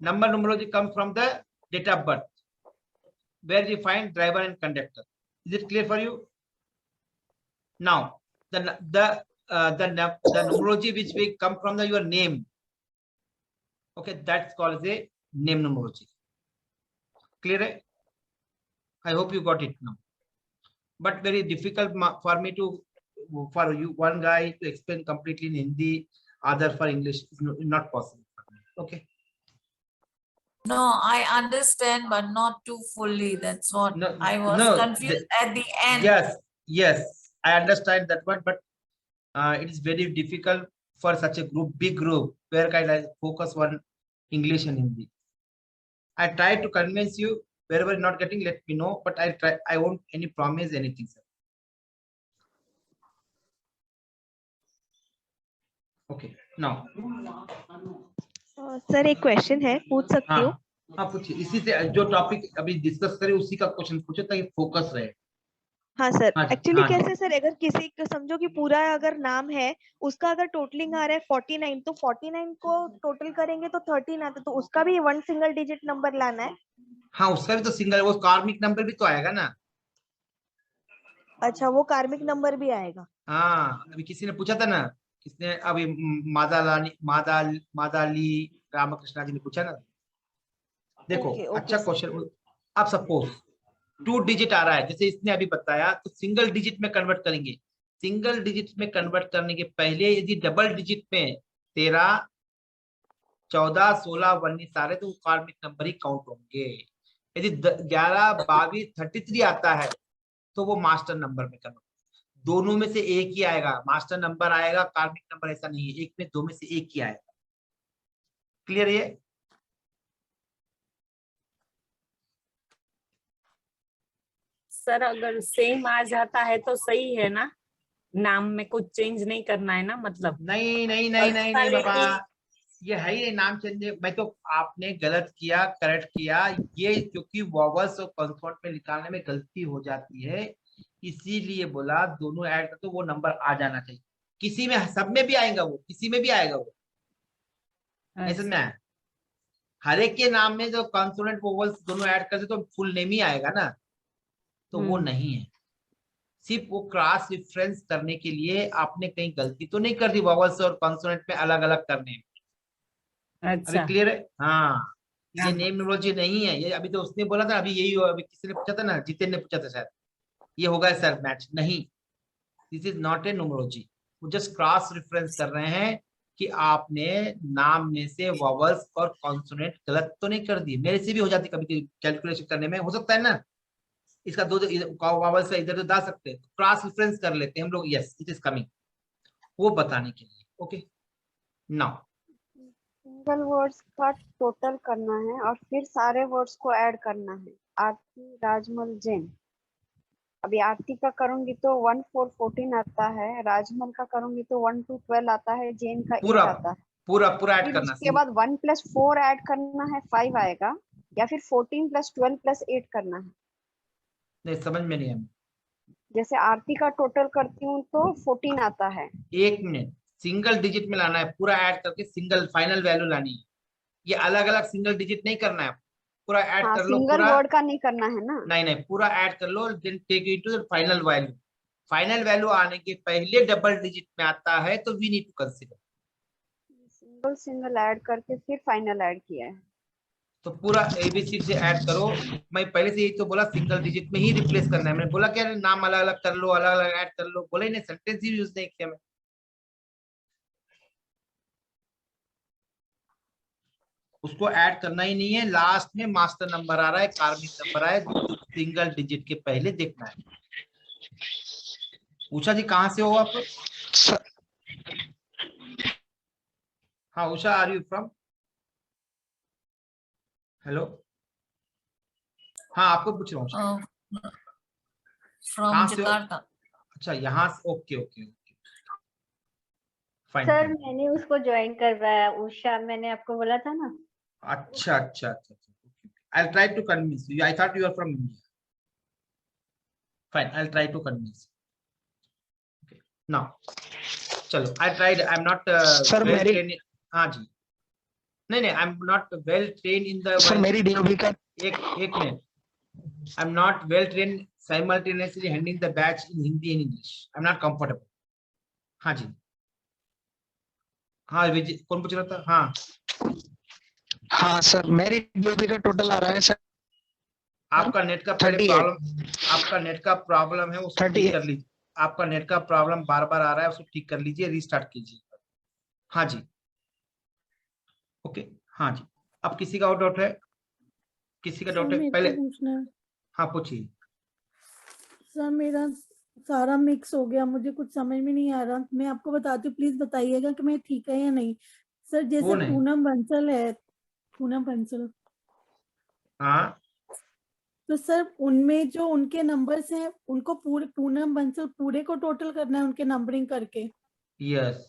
Number numerology comes from the date of birth, where we find driver and conductor. Is it clear for you? Now, the numerology which will come from your name. Okay, that's called as a name numerology. Clear? I hope you got it now. But very difficult for me to, for you, one guy to explain completely in Hindi, other for English is not possible. Okay. No, I understand, but not too fully. That's what I was confused at the end. Yes, I understand that one, but it is very difficult for such a group, big group, where can I focus on English and Hindi. I try to convince you. Wherever you're not getting, let me know. But I try. I won't any promise anything, sir. Okay. Now. Sir एक question है, पूछ सकती हूँ? हाँ पूछिए, इसी से जो टॉपिक अभी डिस्कस करें उसी का क्वेश्चन पूछो ताकि फोकस रहे। हाँ सर, एक्चुअली कैसे सर, अगर किसी को समझो कि पूरा अगर नाम है उसका अगर टोटलिंग आ रहा है 49, तो 49 को टोटल करेंगे तो 13 आता है, तो उसका भी 1 सिंगल डिजिट नंबर लाना है? हाँ, उसका भी तो सिंगल, वो कार्मिक नंबर भी तो आएगा ना। अच्छा, वो कार्मिक नंबर भी आएगा? हाँ, अभी किसी ने पूछा था ना, किसने, अभी मादाली रामकृष्णा जी ने पूछा ना। देखो, अच्छा क्वेश्चन। आप सपोज 2 डिजिट आ रहा है, जैसे इसने अभी बताया, तो सिंगल डिजिट में कन्वर्ट करेंगे। सिंगल डिजिट में कन्वर्ट करने के पहले यदि डबल डिजिट में 13, 14, 16, 19 आ रहे तो कार्मिक नंबर ही काउंट होंगे। यदि 11, 22, 33 आता है तो वो मास्टर नंबर में कन्वर्ट। दोनों में से एक ही आएगा, मास्टर नंबर आएगा, कार्मिक नंबर ऐसा नहीं है, एक में दो में से एक ही आएगा। क्लियर ये? सर अगर सेम आ जाता है तो सही है ना, नाम में कुछ चेंज नहीं करना है ना, मतलब नहीं नहीं नहीं नहीं नहीं बाबा, Personality- ये है ही नहीं नाम चेंज। मैं तो आपने गलत किया, करेक्ट किया, ये क्योंकि वॉवल्स और कॉन्सोनेंट में निकालने में गलती हो जाती है, इसीलिए बोला दोनों ऐड कर तो वो नंबर आ जाना चाहिए। किसी में, सब में भी आएगा वो, किसी में भी आएगा वो, ऐसे में आया। हर एक के नाम में जो कॉन्सोनेंट वोवल्स दोनों ऐड करते तो फुल नेम ही आएगा ना, तो वो नहीं है। सिर्फ वो क्रॉस रेफरेंस करने के लिए आपने कहीं गलती तो नहीं कर दी वोवल्स और कॉन्सोनेंट में अलग अलग करने में। अच्छा अभी क्लियर है? हाँ, ये नेम न्यूमरोलॉजी नहीं है ये। अभी तो उसने बोला था, अभी यही अभी किसी ने पूछा था ना, जितेन ने पूछा था शायद, ये होगा सर मैच? नहीं, this is not A numerology. वो जस्ट क्रॉस रेफरेंस कर रहे हैं कि आपने नाम में से वॉवल्स और कॉन्सोनेंट गलत तो नहीं कर दी। मेरे से भी हो जाती कभी कैलकुलेशन करने में, हो सकता है ना, इसका दो वॉवल्स इधर तो डाल सकते हैं, क्रॉस रेफरेंस कर लेते हैं हम लोग। यस, इट इज कमिंग, वो बताने के लिए। ओके, नाउ सिंगल वर्ड्स का टोटल करना है और फिर सारे वर्ड्स को ऐड करना है। आरती, राजमल, जैन। अभी आरती का करूंगी तो 1 4 14 आता है, राजमल का करूंगी तो 1 2 12 आता है, जैन का 8 आता है। पूरा ऐड फिर करना। उसके बाद 1 + 4 ऐड करना है, 5 आएगा, या फिर 14 + 12 + 8 करना है। नहीं, समझ में नहीं है। जैसे आरती का टोटल करती हूँ तो 14 आता है। एक मिनट, सिंगल डिजिट में लाना है, पूरा ऐड करके सिंगल फाइनल वैल्यू लानी है। ये अलग अलग सिंगल डिजिट नहीं करना है, पूरा ऐड हाँ, कर लो। सिंगल पूरा वर्ड का नहीं करना है ना। नहीं, पूरा ऐड कर लो, then take it to the final value. Final value आने के पहले डबल डिजिट में आता है तो we need to consider. Single add करके फिर फाइनल ऐड किया है। तो पूरा एबीसी से ऐड करो। मैं पहले से यही तो बोला, सिंगल डिजिट में ही रिप्लेस करना है। मैंने बोला क्या नाम अलग अलग कर लो, अलग अलग ऐड कर लो, बोला ही नहीं, सेंटेंस ही यूज नहीं किया मैं। उसको ऐड करना ही नहीं है। लास्ट में मास्टर नंबर आ रहा है, कार्मिक नंबर आया, सिंगल डिजिट के पहले देखना है। उषा जी कहाँ से हो आप? हाँ Usha, are you from? Hello, हाँ आपको पूछ रहा हूँ। From Jakarta. अच्छा, यहाँ से, okay okay okay, fine. Sir मैंने उसको ज्वाइन करवाया, उषा, मैंने आपको बोला था ना। अच्छा अच्छा अच्छा, I'll try to convince you. I thought you are from India. Fine, I'll try to convince you. Okay. Now, चलो, I tried. I'm not Sir, well मेरी- trained. हाँ जी, नहीं, I'm not well trained in the. Sir मेरी DOB का एक minute, I'm not well trained simultaneously handling the batch in Hindi and English. I'm not comfortable. हाँ जी, हाँ विजय, कौन पूछ रहा था? हाँ हाँ सर, मेरी DOB का टोटल आ रहा है सर। आपका नेट का पहले 38। प्रॉब्लम, आपका नेट का प्रॉब्लम है, उसको ठीक 38। कर लीजिए। आपका नेट का प्रॉब्लम बार बार आ रहा है, उसको ठीक कर लीजिए, रीस्टार्ट कीजिए। हाँ जी, ओके, हाँ जी। अब किसी का और डाउट है? किसी का डाउट है? पहले पूछना है हाँ पूछिए। सर, मेरा सारा मिक्स हो गया, मुझे कुछ समझ में नहीं आ रहा। मैं आपको बताती हूँ, प्लीज बताइएगा कि मैं ठीक है या नहीं। सर जैसे कौन है? पूनम बंसल है, पूनम बंसल, हाँ, तो सर उनमें जो उनके नंबर्स हैं, उनको पूरे पूनम बंसल पूरे को टोटल करना है, उनके नंबरिंग करके। यस।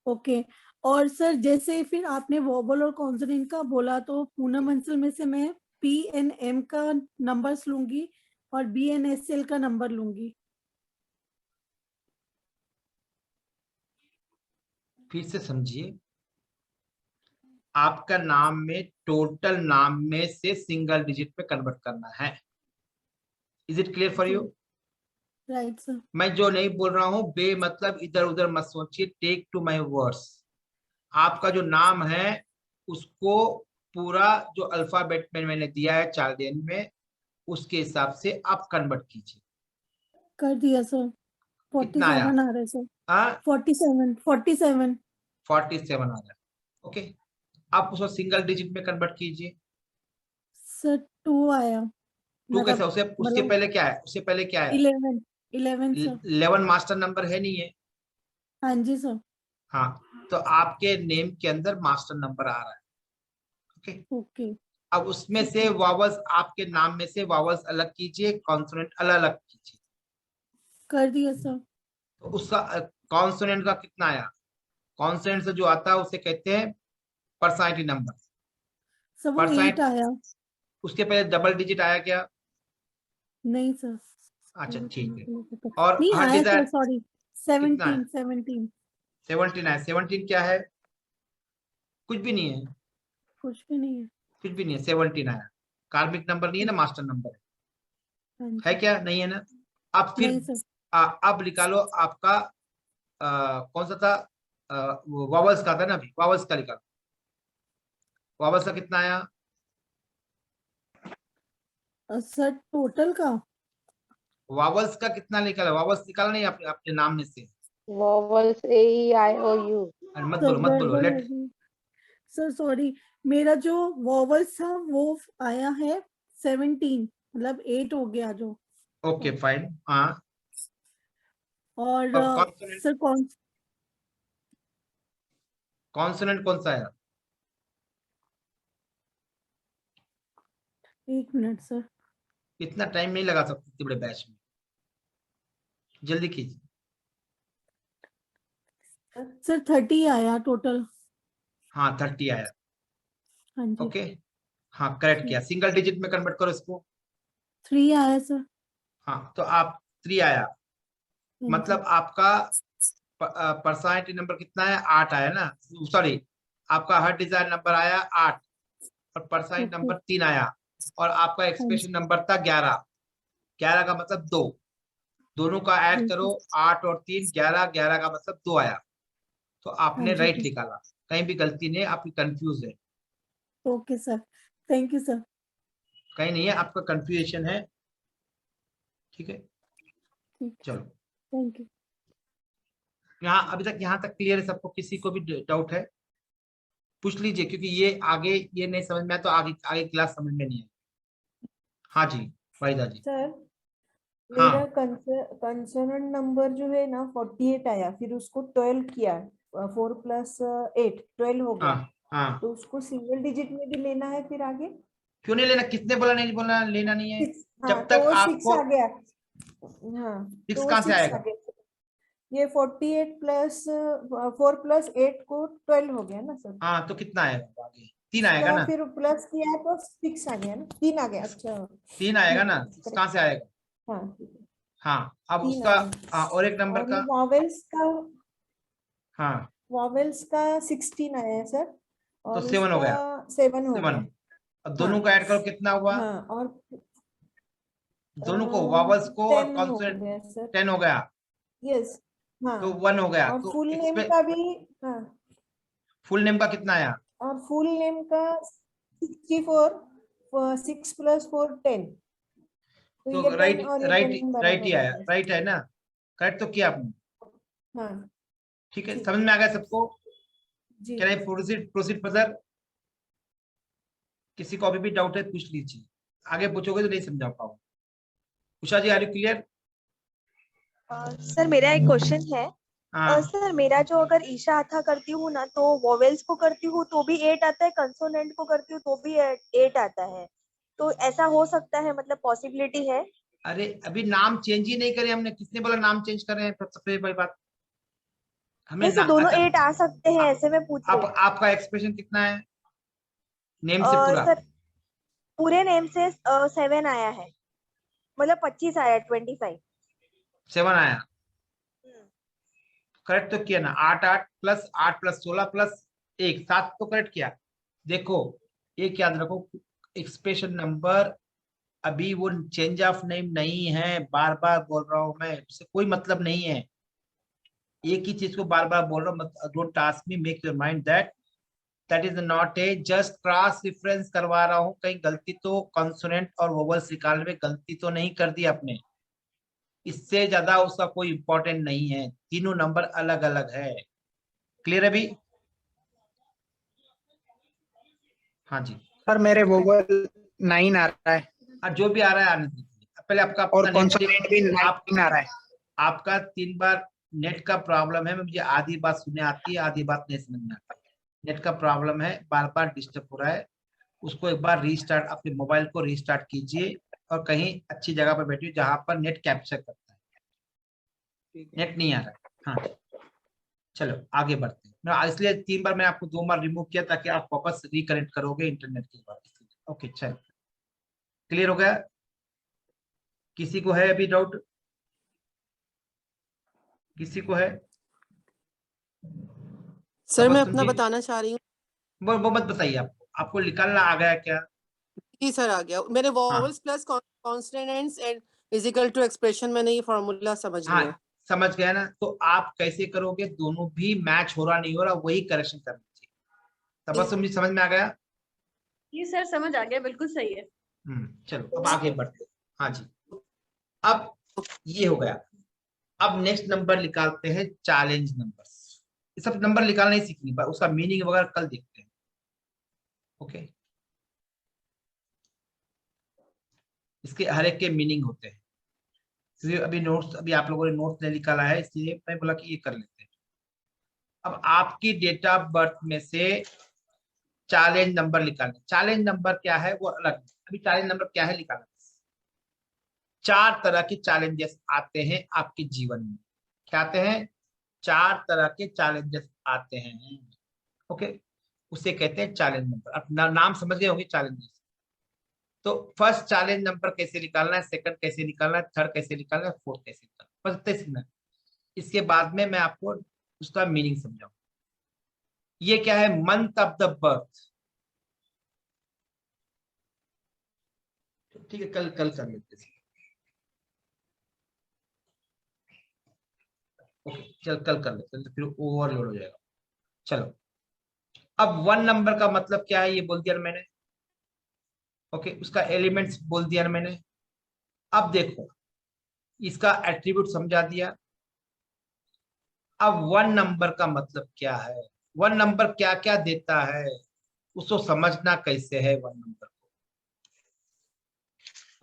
ओके। और सर जैसे फिर आपने वोबल और कॉन्सोनेंट का बोला, तो पूनम बंसल में से मैं PNM का नंबर्स लूंगी और BNSL का नंबर लूंगी। फिर से समझिए, आपका नाम में टोटल नाम में से सिंगल डिजिट में कन्वर्ट करना है। Is it clear for you? Right sir. मैं जो नहीं बोल रहा हूँ बे मतलब इधर उधर मत सोचिए, टेक टू माय वर्ड्स। आपका जो नाम है उसको पूरा जो अल्फाबेट में मैंने दिया है चार्लियन में, उसके हिसाब से आप कन्वर्ट कीजिए। कर दिया सर। कितना आया? 47 आ रहा है सर। हाँ, 47 47 आ रहा है। ओके, आप उसको सिंगल डिजिट में कन्वर्ट कीजिए। सर 2 आया। टू कैसे? उसके मतलब पहले क्या है? उससे पहले क्या है? 11 11 सर। 11 मास्टर नंबर है नहीं है? हाँ जी सर। हाँ, तो आपके नेम के अंदर मास्टर नंबर आ रहा है। ओके, ओके अब उसमें से वावल्स, आपके नाम में से वावल्स अलग कीजिए, कॉन्सोनेंट अलग अलग कीजिए। कर दिया सर। तो उसका कॉन्सोनेंट का कितना आया? कॉन्सोनेंट से जो आता है उसे कहते हैं पर्सनैलिटी नंबर। सर वो 8 आया। उसके पहले डबल डिजिट आया क्या? नहीं सर। अच्छा ठीक है। और नहीं हर आया सर, डिजाइन सॉरी। कितना है? 17 17 है। 17 क्या है? कुछ भी नहीं है, कुछ भी नहीं है। कुछ भी नहीं है। 17 आया, कार्मिक नंबर नहीं है ना, मास्टर नंबर हाँ है जी। क्या? नहीं है ना। अब फिर नहीं सर। अब निकालो आपका कौन सा था? वावल्स का था ना, अभी वावल्स का निकालो। वावल्स का कितना आया? सर टोटल का वावल्स का कितना निकाला? वावल्स निकाला नहीं अपने अपने नाम में से? Vowels AEIOU। अरे मत सर बोलो, मत बोलो, गड़बड़ लेट। होगी सर, सॉरी। मेरा जो वॉवल्स था वो आया है 17, मतलब 8 हो गया जो। Okay fine. हाँ, और कॉन्सोनेंट, सर कौन कॉन्सोनेंट कौन सा है? 1 मिनट सर। इतना टाइम नहीं लगा सकते इतने बड़े बैच में, जल्दी कीजिए। सर 30 आया टोटल। हाँ 30 आया। हाँ जी। ओके, हाँ करेक्ट किया। सिंगल डिजिट में कन्वर्ट करो इसको। 3 आया सर। हाँ, तो आप 3 आया, हाँ जी। मतलब आपका पर्सनैलिटी नंबर कितना है? 8 आया ना। सॉरी, आपका हर डिजायर नंबर आया 8 और पर्सनैलिटी ओके। नंबर 3 आया, और आपका हाँ एक्सप्रेशन जी। नंबर था 11। 11 का मतलब 2, दोनों का ऐड जी करो। सर। 8 और 3 11, 11 का मतलब 2 आया। तो हाँ आपने जी राइट सर। निकाला, कहीं भी गलती नहीं, आपकी कंफ्यूज है। Okay sir, thank you sir. कहीं नहीं है, आपका कंफ्यूजन है। ठीक है, ठीक, चलो। Thank you. यहाँ अभी तक, यहाँ तक क्लियर है सबको? किसी को भी डाउट है पूछ लीजिए, क्योंकि ये आगे ये नहीं समझ में आया तो आगे आगे क्लास समझ में नहीं है। हाँ जी वाहिदा जी। सर हाँ मेरा कंसोनेंट नंबर जो है ना 48 आया, फिर उसको 12 किया, 4 + 8 12 हो हाँ गया, हाँ, तो उसको सिंगल डिजिट में भी लेना है फिर आगे। क्यों नहीं लेना? किसने बोला नहीं बोला लेना नहीं है? 6, हाँ जब तो तक वो 6 आपको आ गया। हाँ 6 तो वो कहाँ से 6 आ आएगा? गया। ये 48 + 4 + 8 को 12 हो गया ना सर। हाँ, तो कितना आएगा आगे? 3 आएगा उसका ना। फिर प्लस किया है तो 6 आ गया ना, 3 आ गया। अच्छा 3 आएगा ठीक ना, है 6 कहाँ से आएगा? हाँ ठीक है, हाँ, अब 3 उसका आ गया। और एक नंबर और का। ये हाँ, वॉवेल्स का 16 आया है सर, तो और 7 हो उसका गया। 7 हो 7, गया। अब हाँ दोनों का ऐड करो, कितना हुआ? हाँ, और दोनों को, वावल्स को और 10 हो कॉन्सोनेंट। गया सर। 10 हो गया, यस हाँ, तो 1 हो गया। और तो फुल नेम इसमें का भी। हाँ, फुल नेम का कितना आया? और फुल नेम का 64, 6 + 4 10, तो ये तो 10 राइट और ये राइट 10 राइट ही बराबर हो आया, गया। राइट है ना? करेक्ट तो किया आपने। हाँ ठीक है, ठीक समझ में आ गया सबको? जी। Can I proceed proceed further? किसी को अभी भी डाउट है पूछ लीजिए, आगे पूछोगे तो नहीं समझा पाऊंगा। उषा जी आर यू क्लियर? सर मेरा एक क्वेश्चन है। हाँ, सर मेरा जो अगर ईशा अथा करती हूँ ना तो वोवेल्स को करती हूँ तो भी 8 आता है, कंसोनेंट को करती हूँ तो भी 8 आता है, तो ऐसा हो सकता है, मतलब पॉसिबिलिटी है? अरे अभी नाम चेंज ही नहीं करे हमने। किसने बोला नाम चेंज कर रहे हैं? सबसे बड़ी बात, हमें नहीं सर, दोनों अच्छा, 8 आ सकते हैं, ऐसे मैं पूछ रही हूँ। आपका एक्सप्रेशन कितना है नेम से पूरा? सर पूरे नेम से 7 आया है, मतलब 25 आया, 25। 7 आया, करेक्ट तो किया ना? 8 8 प्लस 8 प्लस 16 प्लस 1 7 तो करेक्ट किया। देखो एक याद रखो, एक्सप्रेशन नंबर अभी वो चेंज ऑफ नेम नहीं है, बार बार बोल रहा हूं मैं, उससे कोई मतलब नहीं है। एक ही चीज को बार बार बोल रहा हूँ। Don't task me, make your mind that is not A, just cross reference करवा रहा हूँ। कहीं गलती तो कॉन्सोनेंट और वोवल्स निकालने में गलती तो नहीं कर दी आपने? इससे ज्यादा उसका कोई इंपॉर्टेंट नहीं है, तीनों नंबर अलग अलग है। क्लियर है अभी? हाँ जी सर मेरे वोवल 9 आ रहा है। जो भी आ रहा है आने दीजिए। अब पहले आपका और अपना कॉन्सोनेंट भी 19 आ रहा है। आपका 3 बार नेट का प्रॉब्लम है, मुझे आधी बात सुनने आती है, आधी बात नहीं समझ में आती है। नेट का प्रॉब्लम है, बार बार डिस्टर्ब हो रहा है, उसको एक बार रीस्टार्ट, अपने मोबाइल को रीस्टार्ट कीजिए और कहीं अच्छी जगह पर बैठिए जहां पर नेट कैप्चर करता है। नेट नहीं आ रहा है। हाँ चलो आगे बढ़ते हैं। मैं इसलिए 3 बार मैं आपको 2 बार रिमूव किया ताकि आप वापस रिकनेक्ट करोगे इंटरनेट के बाद। ओके चलो, क्लियर हो गया? किसी को है अभी डाउट? किसी को है? सर मैं अपना बताना चाह रही हूँ। वो मत बताइए, आपको निकालना आ गया क्या? जी सर आ गया। मेरे vowels plus consonants and is equal to expression, मैंने ये फॉर्मूला समझ लिया। हाँ समझ गया ना? तो आप कैसे करोगे, दोनों भी मैच हो रहा नहीं हो रहा, वही करेक्शन करना चाहिए। तब मुझे समझ में आ गया? जी सर समझ आ गया, बिल्कुल सही है। चलो अब आगे बढ़ते हैं। हाँ जी, अब ये हो गया। अब नेक्स्ट नंबर निकालते हैं चैलेंज नंबर्स। ये सब नंबर निकालना ही सीखनी, पर उसका मीनिंग वगैरह कल देखते हैं। ओके, इसके हर एक के मीनिंग होते हैं। इसलिए अभी नोट्स, अभी आप लोगों ने नोट्स नहीं निकाला है, इसलिए मैं बोला कि ये कर लेते हैं। अब आपकी डेट ऑफ बर्थ में से चैलेंज नंबर निकालना। चैलेंज नंबर क्या है वो अलग। अभी चैलेंज नंबर क्या है निकालना। 4 तरह के चैलेंजेस आते हैं आपके जीवन में। क्या आते हैं? 4 तरह के चैलेंजेस आते हैं। ओके, उसे कहते हैं चैलेंज नंबर। अब नाम समझ गए होंगे चैलेंजेस। तो फर्स्ट चैलेंज नंबर कैसे निकालना है, सेकंड कैसे निकालना है, थर्ड कैसे निकालना है, फोर्थ कैसे निकालना है, बस इतना सीखना है। इसके बाद में मैं आपको उसका मीनिंग समझाऊं। ये क्या है? Month of the birth. ठीक है, कल कर लेते हैं। ओके चल कल कर लेते हैं, फिर ओवरलोड हो जाएगा। चलो, अब 1 नंबर का मतलब क्या है ये बोल दिया मैंने। ओके, उसका एलिमेंट्स बोल दिया मैंने। अब देखो, इसका एट्रीब्यूट समझा दिया। अब 1 नंबर का मतलब क्या है, 1 नंबर क्या क्या देता है, उसको समझना कैसे है 1 नंबर को।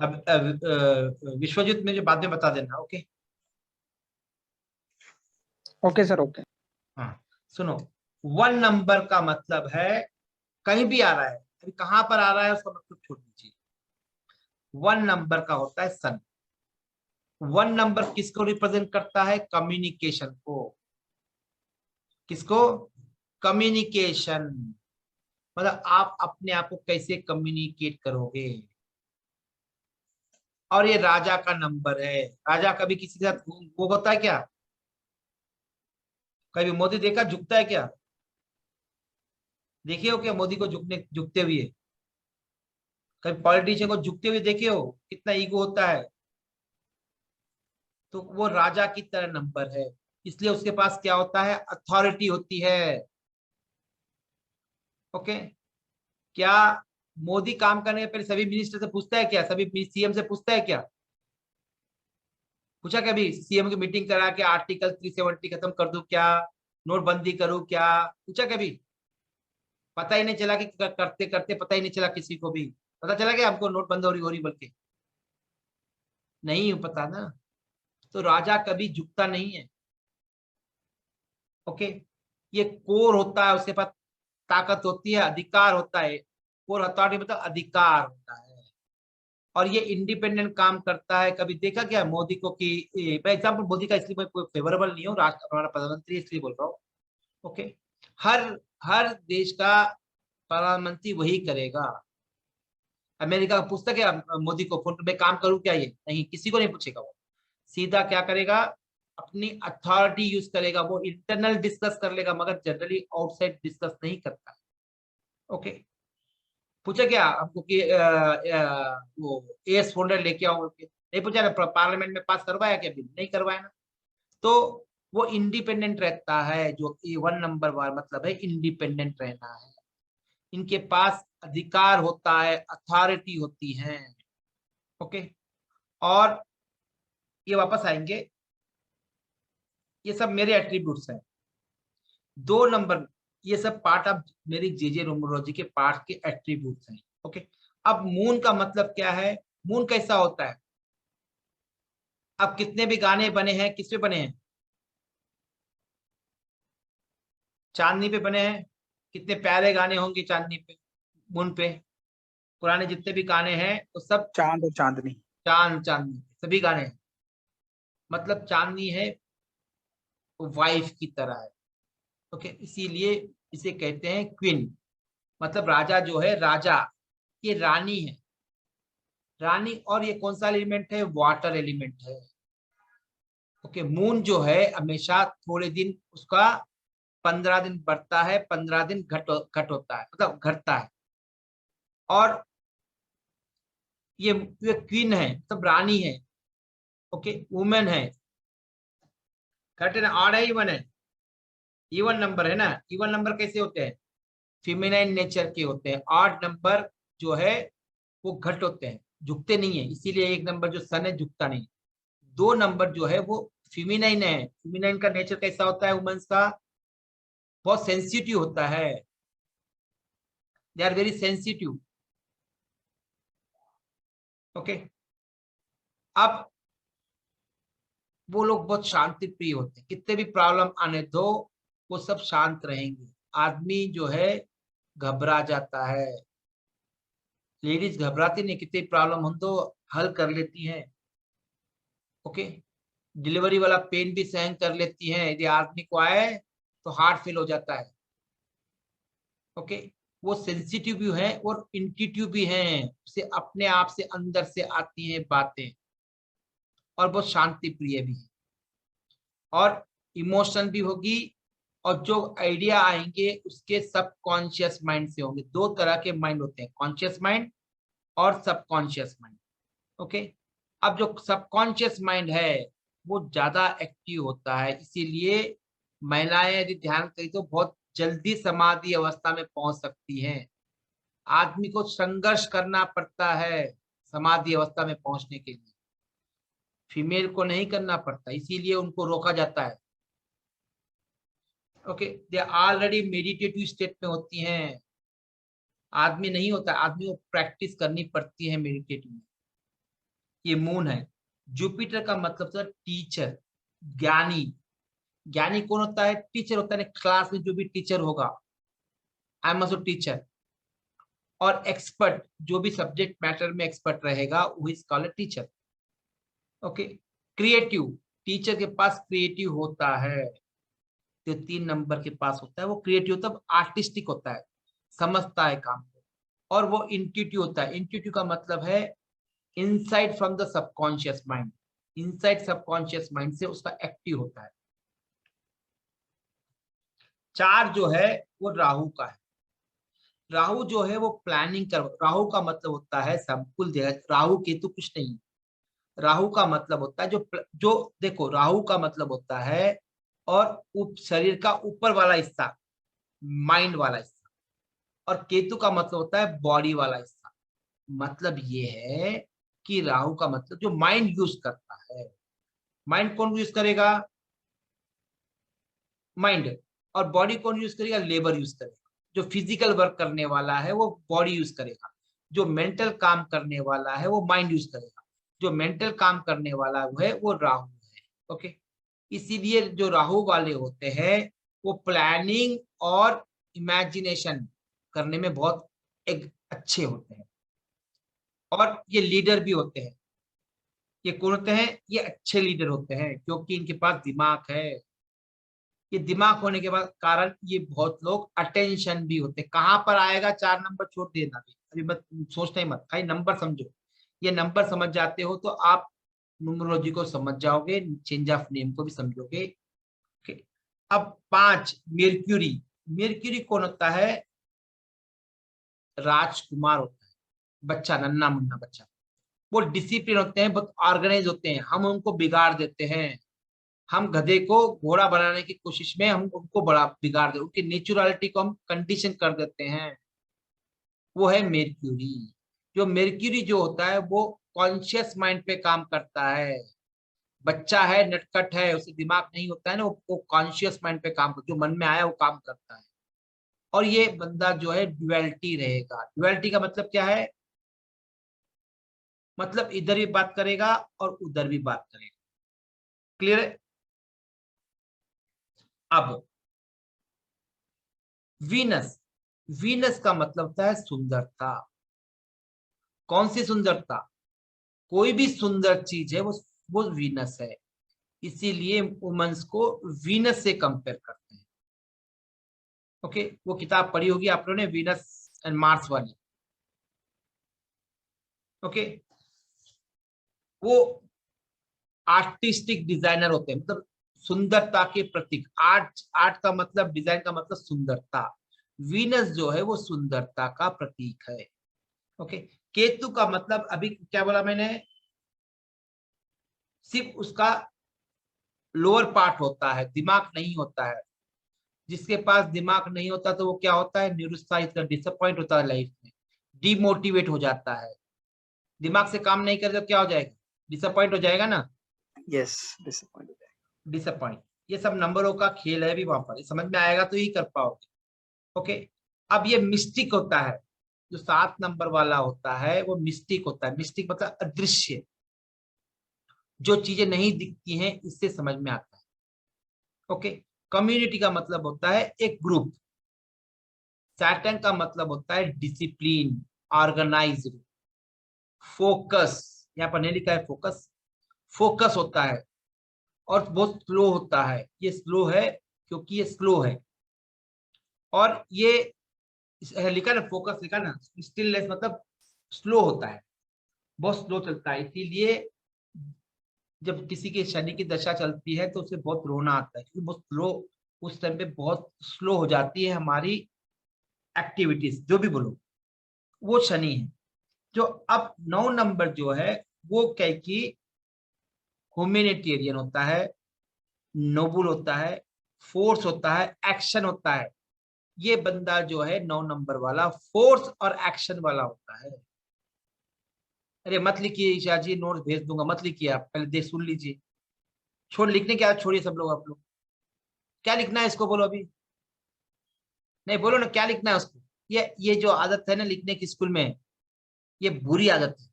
अब विश्वजीत मुझे बाद में बता देना। Okay okay sir okay. हाँ सुनो, 1 नंबर का मतलब है कहीं भी आ रहा है, अभी कहां पर आ रहा है उसका मतलब छोड़ दीजिए। 1 नंबर का होता है सन। 1 नंबर किसको रिप्रेजेंट करता है? कम्युनिकेशन को। किसको? कम्युनिकेशन। मतलब आप अपने आप को कैसे कम्युनिकेट करोगे। और ये राजा का नंबर है। राजा कभी किसी के साथ वो होता है क्या? कभी मोदी देखा झुकता है क्या? देखे हो क्या मोदी को झुकते हुए? कभी पॉलिटिशियन को झुकते हुए देखे हो? कितना ईगो होता है। तो वो राजा की तरह नंबर है, इसलिए उसके पास क्या होता है? अथॉरिटी होती है। ओके, क्या मोदी काम करने के पहले सभी मिनिस्टर से पूछता है क्या? सभी सीएम से पूछता है क्या? पूछा कभी सीएम की मीटिंग करा के आर्टिकल 370 खत्म कर दूं क्या, नोटबंदी करूं क्या? पूछा कभी? पता ही नहीं चला कि करते करते पता ही नहीं चला, किसी को भी पता चला कि हमको नोटबंदी हो रही बोल के? नहीं पता ना। तो राजा कभी झुकता नहीं है। ओके, ये कोर होता है, उसके पास ताकत होती है, अधिकार होता है। कोर अथॉरिटी मतलब अधिकार होता है, और ये इंडिपेंडेंट काम करता है। कभी देखा क्या मोदी को कि मैं एग्जाम्पल मोदी का इसलिए मैं फेवरेबल नहीं हूँ, राष्ट्र हमारा प्रधानमंत्री इसलिए बोल रहा हूँ। ओके, हर देश का प्रधानमंत्री वही करेगा। अमेरिका का पुस्तक है मोदी को फोन में काम करूं क्या? ये नहीं, किसी को नहीं पूछेगा। वो सीधा क्या करेगा? अपनी अथॉरिटी यूज करेगा। वो इंटरनल डिस्कस कर लेगा, मगर जनरली आउटसाइड डिस्कस नहीं करता। ओके, पूछा क्या हमको कि वो एस फोल्डर लेके आओ? नहीं पूछा ना। पार्लियामेंट में पास करवाया क्या बिल? नहीं करवाया ना। तो वो इंडिपेंडेंट रहता है। जो 1 नंबर वाला मतलब है इंडिपेंडेंट रहना है। इनके पास अधिकार होता है, अथॉरिटी होती है। ओके, और ये वापस आएंगे। ये सब मेरे एट्रीब्यूट्स हैं। 2 नंबर, ये सब पार्ट ऑफ मेरी जेजे न्यूमरोलॉजी के पार्ट के एट्रीब्यूट्स हैं। ओके, अब मून का मतलब क्या है? मून कैसा होता है? अब कितने भी गाने बने हैं, किस पे बने हैं? चांदनी पे बने हैं। कितने प्यारे गाने होंगे चांदनी पे, मून पे। पुराने जितने भी गाने हैं वो सब चांद और चांदनी, चांद चांदनी पे सभी गाने हैं। मतलब चांदनी है वो वाइफ की तरह है। ओके, इसीलिए इसे कहते हैं क्वीन। मतलब राजा जो है, राजा ये रानी है, रानी। और ये कौन सा एलिमेंट है? वाटर एलिमेंट है। ओके, मून जो है हमेशा थोड़े दिन उसका 15 दिन बढ़ता है, 15 दिन घट होता है, मतलब घटता है। और ये क्वीन है, मतलब रानी है। ओके, वुमेन है। घट है ना, ऑड है, इवन है? इवन नंबर है ना। इवन नंबर कैसे होते हैं? फेमिनाइन नेचर के होते हैं। ऑड नंबर जो है वो घट होते हैं, झुकते नहीं है। इसीलिए एक नंबर जो सन है झुकता नहीं। 2 नंबर जो है वो फेमिनाइन है। फेमिनाइन का नेचर कैसा होता है? वुमेन्स का बहुत सेंसिटिव होता है। They are very sensitive. Okay, अब वो लोग बहुत शांति प्रिय होते हैं। कितने भी प्रॉब्लम आने दो वो सब शांत रहेंगे। आदमी जो है घबरा जाता है, लेडीज घबराती नहीं। कितनी प्रॉब्लम हो तो हल कर लेती हैं। ओके, डिलीवरी वाला पेन भी सहन कर लेती हैं। यदि आदमी को आए तो हार्ट फेल हो जाता है। ओके, वो सेंसिटिव भी है और इंट्यूटिव भी हैं। उसे अपने आप से अंदर से आती हैं बातें। और बहुत शांति प्रिय भी है। और इमोशन भी होगी। और जो आइडिया आएंगे उसके सबकॉन्शियस माइंड से होंगे। 2 तरह के माइंड होते हैं, कॉन्शियस माइंड और सबकॉन्शियस माइंड। ओके, अब जो सबकॉन्शियस माइंड है वो ज्यादा एक्टिव होता है। इसीलिए महिलाएं यदि ध्यान करें तो बहुत जल्दी समाधि अवस्था में पहुंच सकती हैं। आदमी को संघर्ष करना पड़ता है समाधि अवस्था में पहुंचने के लिए, फीमेल को नहीं करना पड़ता। इसीलिए उनको रोका जाता है। Okay, they already meditative state में होती हैं। आदमी नहीं होता, आदमी को प्रैक्टिस करनी पड़ती है मेडिटेटिव में। ये मून है। जुपिटर का मतलब था टीचर, ज्ञानी। ज्ञानी कौन होता है? टीचर होता है। क्लास में जो भी टीचर होगा, आई एम आल्सो टीचर। और एक्सपर्ट, जो भी सब्जेक्ट मैटर में एक्सपर्ट रहेगा वो is called teacher. Okay, creative, teacher के पास क्रिएटिव होता है। जो 3 नंबर के पास होता है वो क्रिएटिव, तब आर्टिस्टिक होता है, समझता है काम को। और वो इंट्यूटिव होता है। इंट्यूटिव का मतलब है inside from the subconscious mind. Inside subconscious mind से उसका एक्टिव होता है। 4 जो है वो राहु का है। राहु जो है वो प्लानिंग कर, राहु का मतलब होता है संकुल जगह। राहु केतु कुछ नहीं। राहु का मतलब होता है जो देखो, राहु का मतलब होता है और शरीर का ऊपर वाला हिस्सा, माइंड वाला हिस्सा। और केतु का मतलब होता है बॉडी वाला हिस्सा। मतलब ये है कि राहु का मतलब जो माइंड यूज करता है। माइंड कौन यूज करेगा? माइंड। और बॉडी कौन यूज करेगा? लेबर यूज करेगा। जो फिजिकल वर्क करने वाला है वो बॉडी यूज करेगा। जो मेंटल काम करने वाला है वो माइंड यूज करेगा। जो मेंटल काम करने वाला है वो राहु है। ओके, इसीलिए जो राहु वाले होते हैं वो प्लानिंग और इमेजिनेशन करने में बहुत एक अच्छे होते हैं। और ये लीडर भी होते हैं। ये कौन होते हैं? ये अच्छे लीडर होते हैं क्योंकि इनके पास दिमाग है। ये दिमाग होने के बाद कारण ये बहुत लोग अटेंशन भी होते हैं। कहाँ पर आएगा? 4 नंबर छोड़ देना, अभी मत सोचना ही मत, खाली नंबर समझो। ये नंबर समझ जाते हो तो आप न्यूमरोलॉजी को समझ जाओगे, चेंज ऑफ नेम को भी समझोगे। अब 5 मेर्क्यूरी। मेर्क्यूरी कौन होता है? राजकुमार होता है, बच्चा, नन्ना मुन्ना बच्चा। वो डिसिप्लिन होते हैं, बहुत ऑर्गेनाइज होते हैं। हम उनको बिगाड़ देते हैं। हम गधे को घोड़ा बनाने की कोशिश में हम उनको बड़ा बिगाड़ देते, उनकी नेचुरलिटी को हम कंडीशन कर देते हैं। वो है मेर्क्यूरी। जो मेर्क्यूरी जो होता है वो कॉन्शियस माइंड पे काम करता है। बच्चा है, नटखट है, उसे दिमाग नहीं होता है ना, वो कॉन्शियस माइंड पे काम करता है। जो मन में आया वो काम करता है। और ये बंदा जो है ड्युअलिटी रहेगा। ड्युअलिटी का मतलब क्या है? मतलब इधर भी बात करेगा और उधर भी बात करेगा। क्लियर है? अब वीनस, वीनस का मतलब होता है सुंदरता। कौन सी सुंदरता? कोई भी सुंदर चीज है वो वीनस है, इसीलिए वुमेन्स को वीनस से कंपेयर करते हैं। ओके, वो किताब पढ़ी होगी आप लोगों ने, वीनस एंड मार्स वाली। ओके, वो आर्टिस्टिक डिजाइनर होते हैं, मतलब सुंदरता के प्रतीक। आर्ट का मतलब, डिजाइन का मतलब सुंदरता। वीनस जो है वो सुंदरता का प्रतीक है। ओके, केतु का मतलब, अभी क्या बोला मैंने, सिर्फ उसका लोअर पार्ट होता है, दिमाग नहीं होता है। जिसके पास दिमाग नहीं होता तो वो क्या होता है, निरुत्साहित, डिसअपॉइंट होता है लाइफ में, डिमोटिवेट हो जाता है। दिमाग से काम नहीं करे तो क्या हो जाएगा, डिसअपॉइंट हो जाएगा ना। यस, डिसअपॉइंट हो जाएगा। डिसअपॉइंट, ये सब नंबरों का खेल है भी वहां पर, समझ में आएगा तो ही कर पाओगे। ओके, अब ये मिस्टिक होता है, जो 7 नंबर वाला होता है वो मिस्टिक होता है। मिस्टिक मतलब अदृश्य, जो चीजें नहीं दिखती हैं इससे समझ में आता है। ओके, कम्युनिटी का मतलब होता है एक ग्रुप। सैटर्न का मतलब होता है डिसिप्लिन, ऑर्गेनाइज्ड। फोकस, यहाँ पर नहीं लिखा है फोकस, फोकस होता है और बहुत स्लो होता है। ये स्लो है क्योंकि ये स्लो है, और ये लिखा ना फोकस, लिखा ना स्टिलनेस, मतलब स्लो होता है, बहुत स्लो चलता है। इसीलिए जब किसी की शनि की दशा चलती है तो उसे बहुत रोना आता है, क्योंकि बहुत स्लो, उस टाइम पे बहुत स्लो हो जाती है हमारी एक्टिविटीज, जो भी बोलो, वो शनि है। जो अब 9 नंबर जो है वो क्या कि ह्यूमैनिटेरियन होता है, नोबल होता है, फोर्स होता है, एक्शन होता है। ये बंदा जो है 9 नंबर वाला फोर्स और एक्शन वाला होता है। अरे मत लिखिए ईशा जी, नोट्स भेज दूंगा, मत लिखिए, आप पहले देख सुन लीजिए। छोड़, लिखने क्या छोड़िए सब लोग, आप लोग क्या लिखना है इसको बोलो अभी, नहीं बोलो ना क्या लिखना है उसको। ये जो आदत है ना लिखने की स्कूल में, ये बुरी आदत है।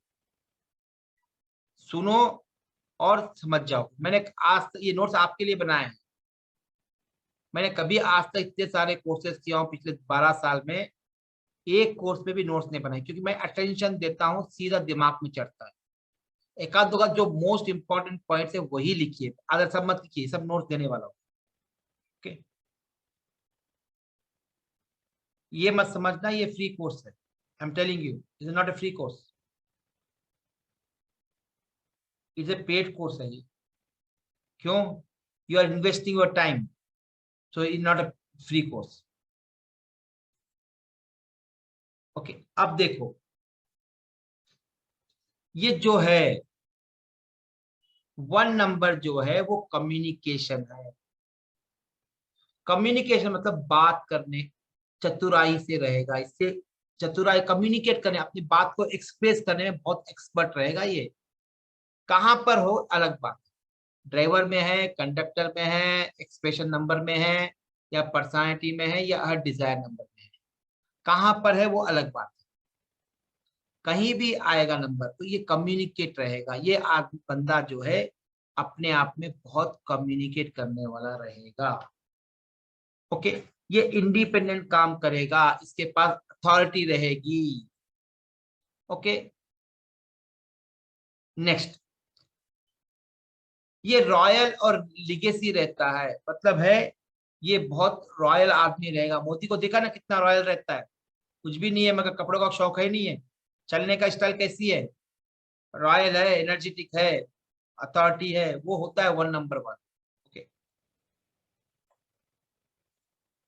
सुनो और समझ जाओ। मैंने आज ये नोट्स आपके लिए बनाए हैं। मैंने कभी आज तक इतने सारे कोर्सेज किया हूँ पिछले 12 साल में, एक कोर्स में भी नोट्स नहीं बनाए, क्योंकि मैं अटेंशन देता हूँ, सीधा दिमाग में चढ़ता है। एक आध दो जो मोस्ट इंपॉर्टेंट पॉइंट्स है वही लिखिए, अगर सब मत लिखिए, सब नोट्स देने वाला हूँ। ओके, ये मत समझना ये फ्री कोर्स है। I am telling you, it is not a free course, is a paid course है ये। क्यों? You are investing your time, so is not a free course. Okay, अब देखो ये जो है 1 नंबर जो है वो कम्युनिकेशन है। कम्युनिकेशन मतलब बात करने, चतुराई से रहेगा, इससे चतुराई, कम्युनिकेट करने, अपनी बात को एक्सप्रेस करने में बहुत एक्सपर्ट रहेगा ये। कहां पर हो अलग बात, ड्राइवर में है, कंडक्टर में है, एक्सप्रेशन नंबर में है, या पर्सनालिटी में है, या हर डिजायर नंबर में है, कहां पर है वो अलग बात है। कहीं भी आएगा नंबर तो ये कम्युनिकेट रहेगा। ये आदमी बंदा जो है अपने आप में बहुत कम्युनिकेट करने वाला रहेगा। ओके, ये इंडिपेंडेंट काम करेगा, इसके पास अथॉरिटी रहेगी। ओके, नेक्स्ट, ये रॉयल और लिगेसी रहता है, मतलब है ये बहुत रॉयल आदमी रहेगा। मोदी को देखा ना कितना रॉयल रहता है, कुछ भी नहीं है मगर कपड़ों का शौक है नहीं है, चलने का स्टाइल कैसी है, रॉयल है, एनर्जेटिक है, अथॉरिटी है, वो होता है 1 नंबर 1। ओके,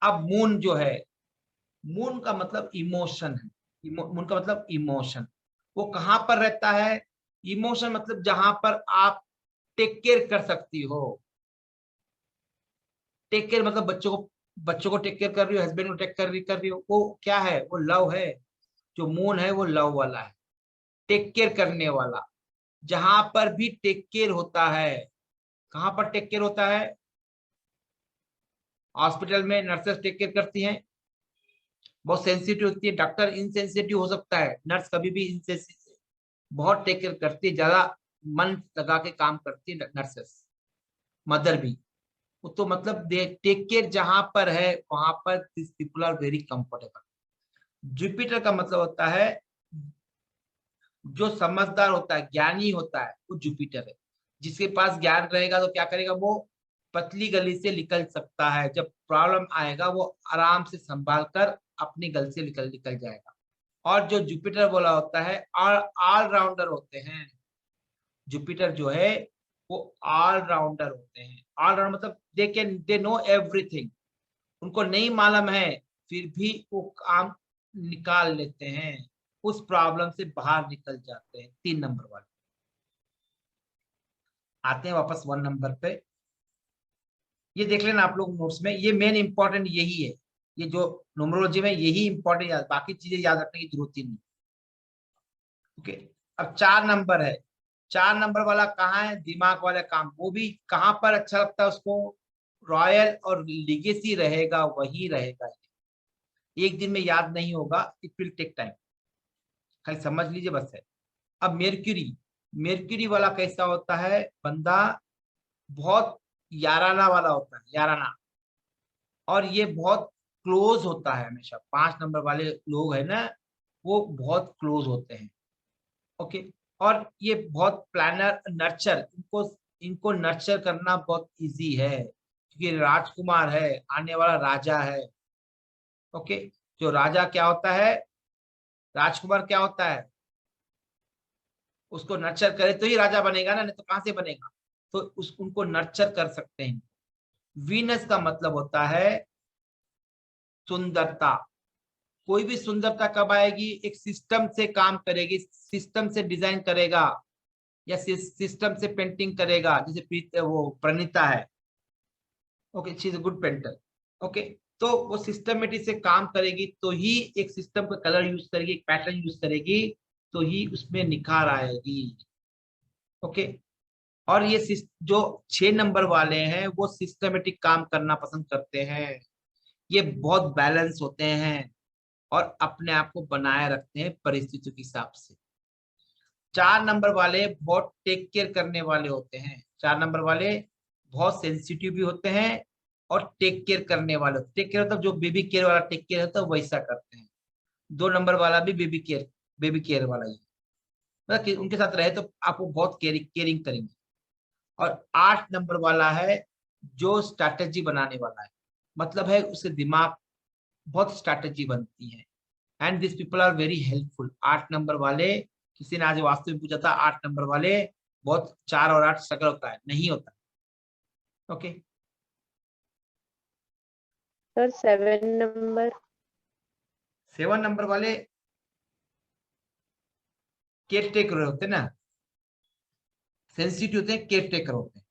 अब मून जो है, मून का मतलब इमोशन है। मून का मतलब इमोशन, वो कहां पर रहता है, इमोशन मतलब जहां पर आप टेक केयर कर सकती हो। टेक केयर मतलब बच्चों को टेक केयर कर रही हो, हस्बैंड को टेक कर रही हो, वो क्या है, वो लव है। जो मून है वो लव वाला है, टेक केयर करने वाला। जहां पर भी टेक केयर होता है, कहां पर टेक केयर होता है, हॉस्पिटल में नर्सेस टेक केयर करती हैं, बहुत सेंसिटिव होती है। डॉक्टर इनसेंसिटिव हो सकता है, नर्स कभी भी इनसेंसिटिव, बहुत टेक केयर करती है, ज्यादा मन लगा के काम करती है नर्सेस। मदर भी, वो तो मतलब दे टेक केयर जहां पर है वहां पर this people are very comfortable. Jupiter का मतलब होता है जो समझदार होता है, ज्ञानी होता है, वो जुपिटर है। जिसके पास ज्ञान रहेगा तो क्या करेगा, वो पतली गली से निकल सकता है। जब प्रॉब्लम आएगा वो आराम से संभाल कर अपनी गली से निकल जाएगा। और जो जुपिटर बोला होता है ऑलराउंडर होते हैं। जुपिटर जो है वो ऑलराउंडर होते हैं। ऑलराउंडर मतलब दे नो एवरीथिंग। उनको नहीं मालूम है फिर भी वो काम निकाल लेते हैं, उस प्रॉब्लम से बाहर निकल जाते हैं। 3 नंबर वाले आते हैं वापस 1 नंबर पे। ये देख लेना आप लोग नोट्स में, ये मेन इंपॉर्टेंट यही है। ये जो न्यूमरोलॉजी में यही इंपॉर्टेंट याद, बाकी चीजें याद रखने की जरूरत ही नहीं। ओके, अब 4 नंबर है। 4 नंबर वाला कहाँ है, दिमाग वाले काम। वो भी कहाँ पर अच्छा लगता है उसको, रॉयल और लिगेसी रहेगा, वही रहेगा। एक दिन में याद नहीं होगा, इट विल टेक टाइम, खाली समझ लीजिए बस है। अब मेर्क्यूरी वाला कैसा होता है, बंदा बहुत याराना वाला होता है, याराना, और ये बहुत क्लोज होता है हमेशा। 5 नंबर वाले लोग है ना, वो बहुत क्लोज होते हैं। ओके, और ये बहुत प्लानर, नर्चर, इनको नर्चर करना बहुत इजी है क्योंकि राजकुमार है, आने वाला राजा है। ओके, जो राजा क्या होता है, राजकुमार क्या होता है, उसको नर्चर करे तो ही राजा बनेगा ना, नहीं तो कहां से बनेगा। तो उनको नर्चर कर सकते हैं। वीनस का मतलब होता है सुंदरता। कोई भी सुंदरता कब आएगी, एक सिस्टम से काम करेगी, सिस्टम से डिजाइन करेगा या सिस्टम से पेंटिंग करेगा। जैसे वो प्रणीता है, okay, she is a good painter. Okay, तो वो सिस्टमेटिक से काम करेगी तो ही, एक सिस्टम का कलर यूज करेगी, एक पैटर्न यूज करेगी तो ही उसमें निखार आएगी। ओके, और ये जो 6 नंबर वाले हैं वो सिस्टमेटिक काम करना पसंद करते हैं। ये बहुत बैलेंस होते हैं और अपने आप को बनाए रखते हैं परिस्थितियों के हिसाब से। 4 नंबर वाले बहुत टेक केयर करने वाले होते हैं। 4 नंबर वाले बहुत सेंसिटिव भी होते हैं और टेक केयर करने वाले। टेक केयर मतलब जो बेबी केयर वाला टेक केयर होता है वैसा करते हैं। 2 नंबर वाला भी बेबी केयर वाला ही, मतलब कि उनके साथ रहे तो आपको बहुत केयरिंग करेंगे। और 8 नंबर वाला है जो स्ट्रैटेजी बनाने वाला है, मतलब है उससे दिमाग बहुत स्ट्रैटेजी बनती है। And this people are very helpful. 8 number वाले, किसी ने आज वास्तु में पूछा था 8 नंबर वाले बहुत 4 और 8 स्ट्रगल होता है, नहीं होता। ओके सर 7 नंबर 7 नंबर वाले केयर टेकर होते हैं ना, सेंसिटिव होते हैं, केयर टेकर होते हैं।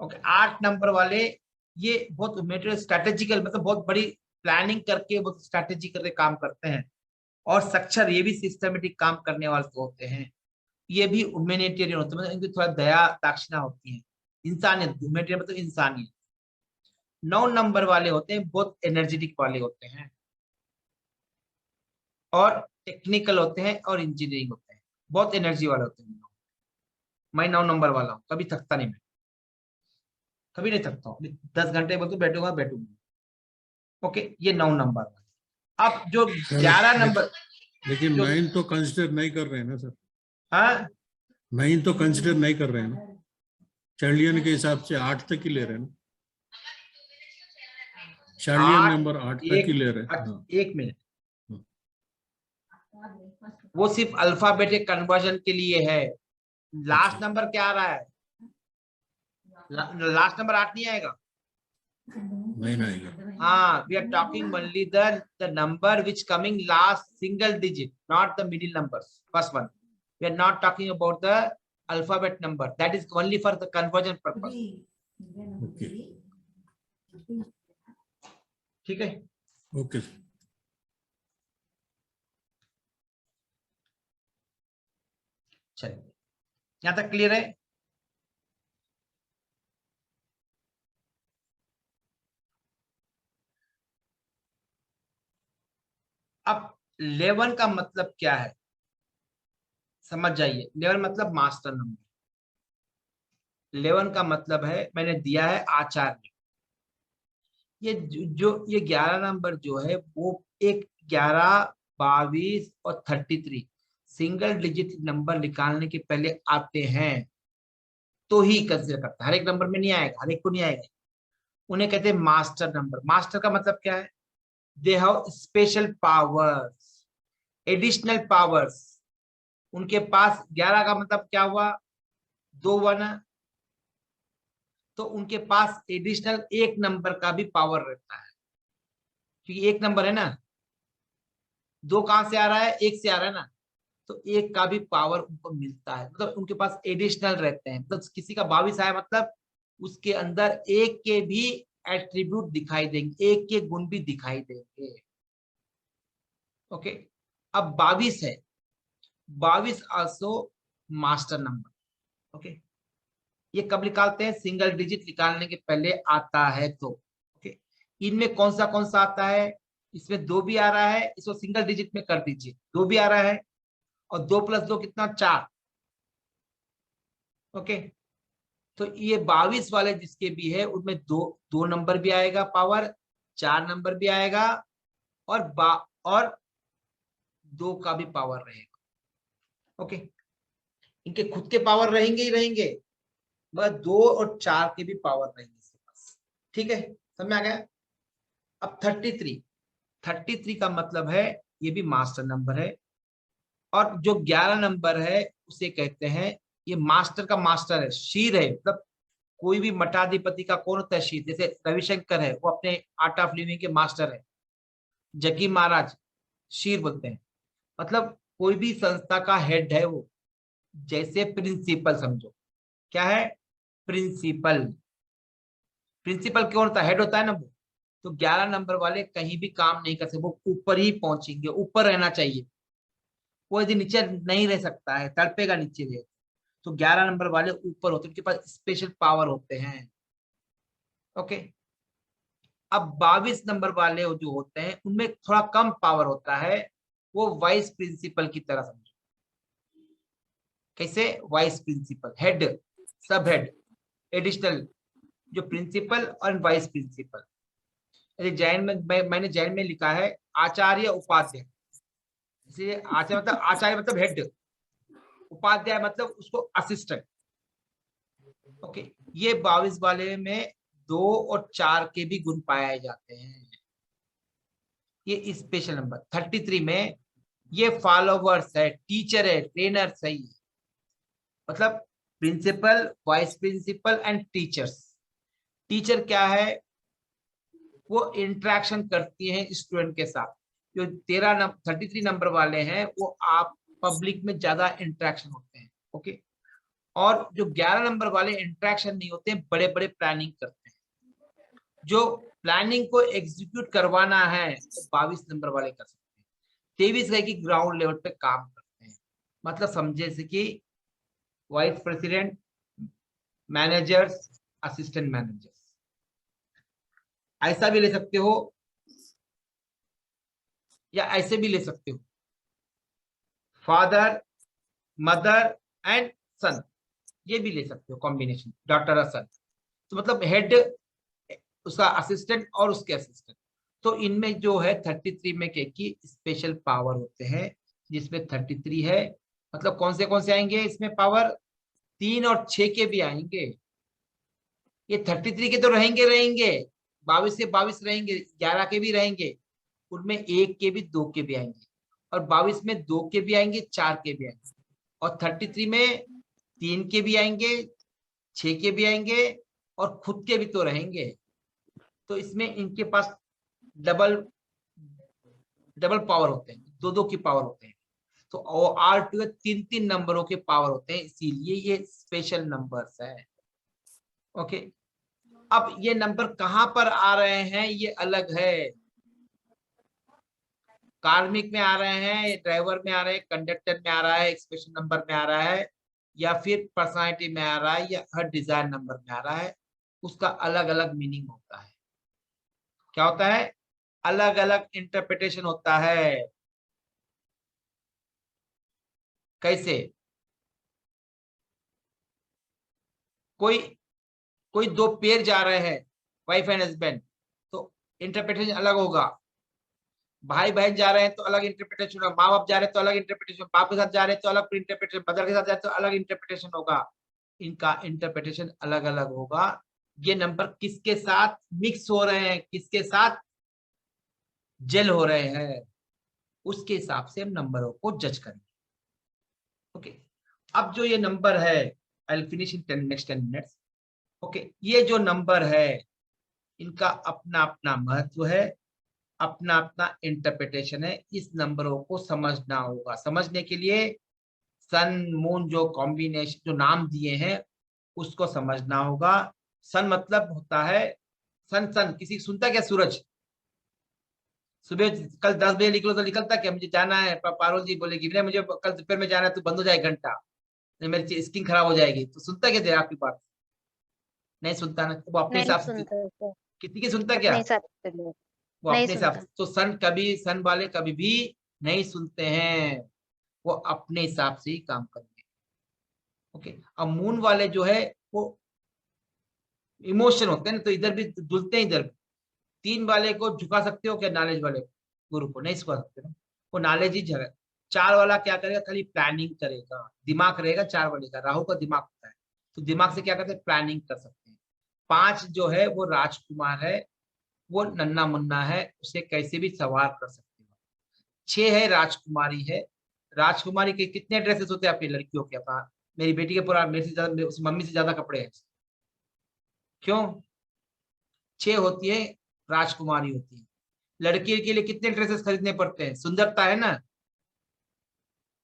ओके, 8 नंबर वाले ये बहुत मेटेरियल स्ट्रैटेजिकल, मतलब बहुत बड़ी प्लानिंग करके, बहुत स्ट्रैटेजी करके काम करते हैं। और सक्षर, ये भी सिस्टमेटिक काम करने वाले होते हैं। ये भी ह्यूमैनिटेरियन होते हैं, मतलब इनकी थोड़ा दया दाक्षिणा होती है, इंसानियत। ह्यूमैनिटेरियन मतलब इंसानियत। 9 नंबर वाले होते हैं बहुत एनर्जेटिक वाले होते हैं और टेक्निकल होते हैं और इंजीनियरिंग होते हैं, बहुत एनर्जी वाले होते हैं। मैं 9 नंबर वाला हूँ, कभी थकता नहीं, मैं कभी नहीं थकता हूँ। 10 घंटे बोलते बैठूंगा। ओके, ये 9 नंबर वाला। अब जो 11 नंबर, लेकिन 9 तो कंसिडर नहीं कर रहे हैं ना सर। हाँ, 9 तो कंसिडर नहीं कर रहे हैं ना, चार्लियन के हिसाब से 8 तक ही ले रहे हैं ना। चार्लियन नंबर 8 तक ही ले रहे हैं। हाँ। 1 मिनट, वो सिर्फ अल्फाबेटिक कन्वर्जन के लिए है। लास्ट नंबर क्या आ रहा है, लास्ट नंबर 8 नहीं आएगा। नहीं आएगा। हाँ, we are talking only the number which coming last single digit, not the middle numbers, first one. We are not talking about the alphabet number. That is only for the conversion purpose. Okay ठीक है, okay. चलिए, यहाँ तक clear है। अब 11 का मतलब क्या है, समझ जाइए। 11 मतलब मास्टर नंबर। 11 का मतलब है मैंने दिया है आचार्य। ये ये 11 नंबर जो है वो एक 11, 22 और 33 सिंगल डिजिट नंबर निकालने के पहले आते हैं तो ही कंसिडर करता है, हर एक नंबर में नहीं आएगा, हर एक को नहीं आएगा। उन्हें कहते हैं मास्टर नंबर। मास्टर का मतलब क्या है? They have special powers, additional powers. उनके पास 11 का मतलब क्या हुआ? 2 1 है, तो उनके पास एडिशनल एक नंबर का भी पावर रहता है, क्योंकि एक नंबर है ना, 2 कहां से आ रहा है? 1 से आ रहा है ना, तो 1 का भी पावर उनको मिलता है, मतलब उनके पास एडिशनल रहते हैं। मतलब किसी का 22 आया मतलब उसके अंदर 1 के भी एट्रीब्यूट दिखाई देंगे, 1 के गुण भी दिखाई देंगे। ओके, अब 22 है, 22 आल्सो मास्टर नंबर। ओके, ये कब निकालते हैं? सिंगल डिजिट निकालने के पहले आता है तो। ओके, इनमें कौन सा आता है? इसमें 2 भी आ रहा है, इसको सिंगल डिजिट में कर दीजिए, 2 भी आ रहा है और 2 + 2 कितना? 4। ओके, तो ये 22 वाले जिसके भी है उनमें 2 नंबर भी आएगा पावर, 4 नंबर भी आएगा और 2 का भी पावर रहेगा। ओके, इनके खुद के पावर रहेंगे ही रहेंगे, मगर 2 और 4 के भी पावर रहेंगे इसके पास। ठीक है, समझ में आ गया? अब 33 का मतलब है ये भी मास्टर नंबर है, और जो 11 नंबर है उसे कहते हैं, ये मास्टर का मास्टर है, शीर है। मतलब कोई भी मठाधिपति का कौन होता है? शीर। जैसे रविशंकर है, वो अपने आर्ट ऑफ लिविंग के मास्टर है, जकी महाराज शीर बोलते हैं। मतलब कोई भी संस्था का हेड है वो। जैसे प्रिंसिपल समझो, क्या है? प्रिंसिपल। प्रिंसिपल कौन होता है? हेड होता है ना वो। तो 11 नंबर वाले कहीं भी काम नहीं कर सकते, वो ऊपर ही पहुंचेंगे, ऊपर रहना चाहिए। वो यदि नीचे नहीं रह सकता है, तड़पेगा नीचे रहे, तो 11 नंबर वाले ऊपर होते हैं, उनके पास स्पेशल पावर होते हैं। ओके, अब 22 नंबर वाले जो होते हैं उनमें थोड़ा कम पावर होता है, वो वाइस प्रिंसिपल की तरह समझो। कैसे? वाइस प्रिंसिपल, हेड, सब हेड, एडिशनल, जो प्रिंसिपल और वाइस प्रिंसिपल। जैन में मैंने जैन में लिखा है आचार्य उपाध्याय। इसलिए आचार्य मतलब हेड, उपाध्याय मतलब उसको असिस्टेंट। ओके, ये 22 वाले में 2 और 4 के भी गुण पाए जाते हैं। ये स्पेशल नंबर। 33 में ये फॉलोवर्स है, टीचर है, ट्रेनर सही है। मतलब principal, vice principal and teachers. Teacher क्या है? वो इंटरेक्शन करती हैं स्टूडेंट के साथ। जो 33 नंबर वाले हैं वो आप पब्लिक में ज्यादा इंटरेक्शन होते हैं। ओके, और जो 11 नंबर वाले इंटरेक्शन नहीं होते हैं, बड़े बड़े प्लानिंग करते हैं। जो प्लानिंग को एग्जीक्यूट करवाना है तो 22 नंबर वाले कर सकते हैं। 23 है कि ग्राउंड लेवल पे काम करते हैं। मतलब समझे से कि vice president, managers, assistant managers, ऐसा भी ले सकते हो या ऐसे भी ले सकते हो, फादर, मदर एंड सन, ये भी ले सकते हो कॉम्बिनेशन, डॉटर और सन। तो मतलब हेड, उसका असिस्टेंट और उसके असिस्टेंट। तो इनमें जो है 33 में की स्पेशल पावर होते हैं, जिसमें 33 है। मतलब कौन से आएंगे इसमें पावर? 3 और 6 के भी आएंगे। ये 33 के तो रहेंगे 22 से 22 रहेंगे, 11 के भी रहेंगे, उनमें 1 के भी, 2 के भी आएंगे, और 22 में 2 के भी आएंगे, 4 के भी आएंगे, और 33 में 3 के भी आएंगे, 6 के भी आएंगे, और खुद के भी तो रहेंगे। तो इसमें इनके पास डबल पावर होते हैं, 2 की पावर होते हैं। तो R2 3 नंबरों के पावर होते हैं, इसीलिए ये स्पेशल नंबर्स है। ओके, अब ये नंबर कहां पर आ रहे हैं ये अलग है। कार्मिक में आ रहे हैं, ड्राइवर में आ रहे हैं, कंडक्टर में आ रहा है, एक्सप्रेशन नंबर में आ रहा है, या फिर पर्सनालिटी में आ रहा है, या हर डिजायर नंबर में आ रहा है। उसका अलग अलग मीनिंग होता है। क्या होता है? अलग अलग इंटरप्रिटेशन होता है। कैसे? कोई दो पेयर जा रहे हैं, वाइफ एंड हस्बैंड, तो इंटरप्रिटेशन अलग होगा। भाई बहन जा रहे हैं तो अलग इंटरप्रिटेशन होगा, माँ बाप जा रहे हैं तो अलग इंटरप्रिटेशन, बाप के साथ जा रहे हैं तो अलग इंटरप्रिटेशन, मदर के साथ जा रहे हैं तो अलग इंटरप्रिटेशन होगा। इनका इंटरप्रिटेशन अलग अलग होगा। ये नंबर किसके साथ मिक्स हो रहे हैं, किसके साथ जेल हो रहे हैं, उसके हिसाब से हम नंबरों को जज करेंगे। ओके, अब जो ये नंबर है, I will finish in next 10 minutes. Okay, ये जो नंबर है इनका अपना अपना महत्व है, अपना अपना इंटरप्रिटेशन है। इस नंबरों को समझना होगा। समझने के लिए सन मून जो कॉम्बिनेशन, जो नाम दिए हैं उसको समझना होगा। सन मतलब होता है सन किसी सुनता क्या? सूरज। सुबह कल 10 बजे निकलो तो निकलता क्या? मुझे जाना है, पारुल जी बोलेगी नहीं मुझे कल दोपहर में जाना है, तो बंद हो जाए घंटा, मेरी स्किन खराब हो जाएगी। तो सुनता क्या आपकी बात? नहीं सुनता ना, वो अपने हिसाब से। किसी की सुनता क्या? वो अपने हिसाब से। तो सन वाले कभी भी नहीं सुनते हैं, वो अपने हिसाब से ही काम करेंगे। ओके, अब मून वाले जो है वो इमोशन होते हैं ना, तो इधर भी डुलते हैं इधर भी। 3 वाले को झुका सकते हो क्या? नॉलेज वाले गुरु को नहीं झुका सकते ना, वो नॉलेज ही जगह। 4 वाला क्या करेगा? खाली प्लानिंग करेगा, दिमाग रहेगा 4 वाले का, राहु का दिमाग होता है, तो दिमाग से क्या करते हैं? प्लानिंग कर सकते हैं। 5 जो है वो राजकुमार है, वो नन्ना मुन्ना है, उसे कैसे भी सवार कर सकते हो। 6 है राजकुमारी है। राजकुमारी के कितने ड्रेसेस होते हैं आपकी लड़कियों के पास? मेरी बेटी के पूरा मेरे से ज्यादा, उसकी मम्मी से ज्यादा कपड़े हैं। क्यों? 6 होती है, राजकुमारी होती है। लड़की के लिए कितने ड्रेसेस खरीदने पड़ते हैं? सुंदरता है ना,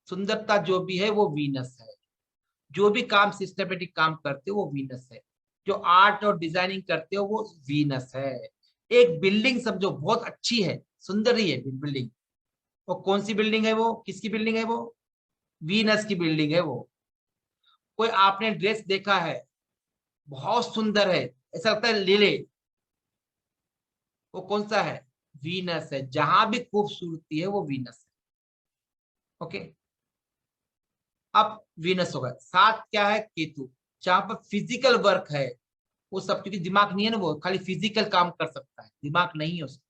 सुंदरता जो भी है वो वीनस है। जो भी काम सिस्टमेटिक काम करते हो वो वीनस है। जो आर्ट और डिजाइनिंग करते हो वो वीनस है। एक बिल्डिंग समझो बहुत अच्छी है, सुंदर ही है बिल्डिंग, वो कौन सी बिल्डिंग है? वो किसकी बिल्डिंग है? वो वीनस की बिल्डिंग है वो। कोई आपने ड्रेस देखा है बहुत सुंदर है, ऐसा लगता है ले ले, वो कौन सा है? वीनस है। जहां भी खूबसूरती है वो वीनस है। ओके, अब वीनस होगा। 7 क्या है? केतु। जहां पर फिजिकल वर्क है वो सब, क्योंकि दिमाग नहीं है ना, वो खाली फिजिकल काम कर सकता है, दिमाग नहीं है उसका।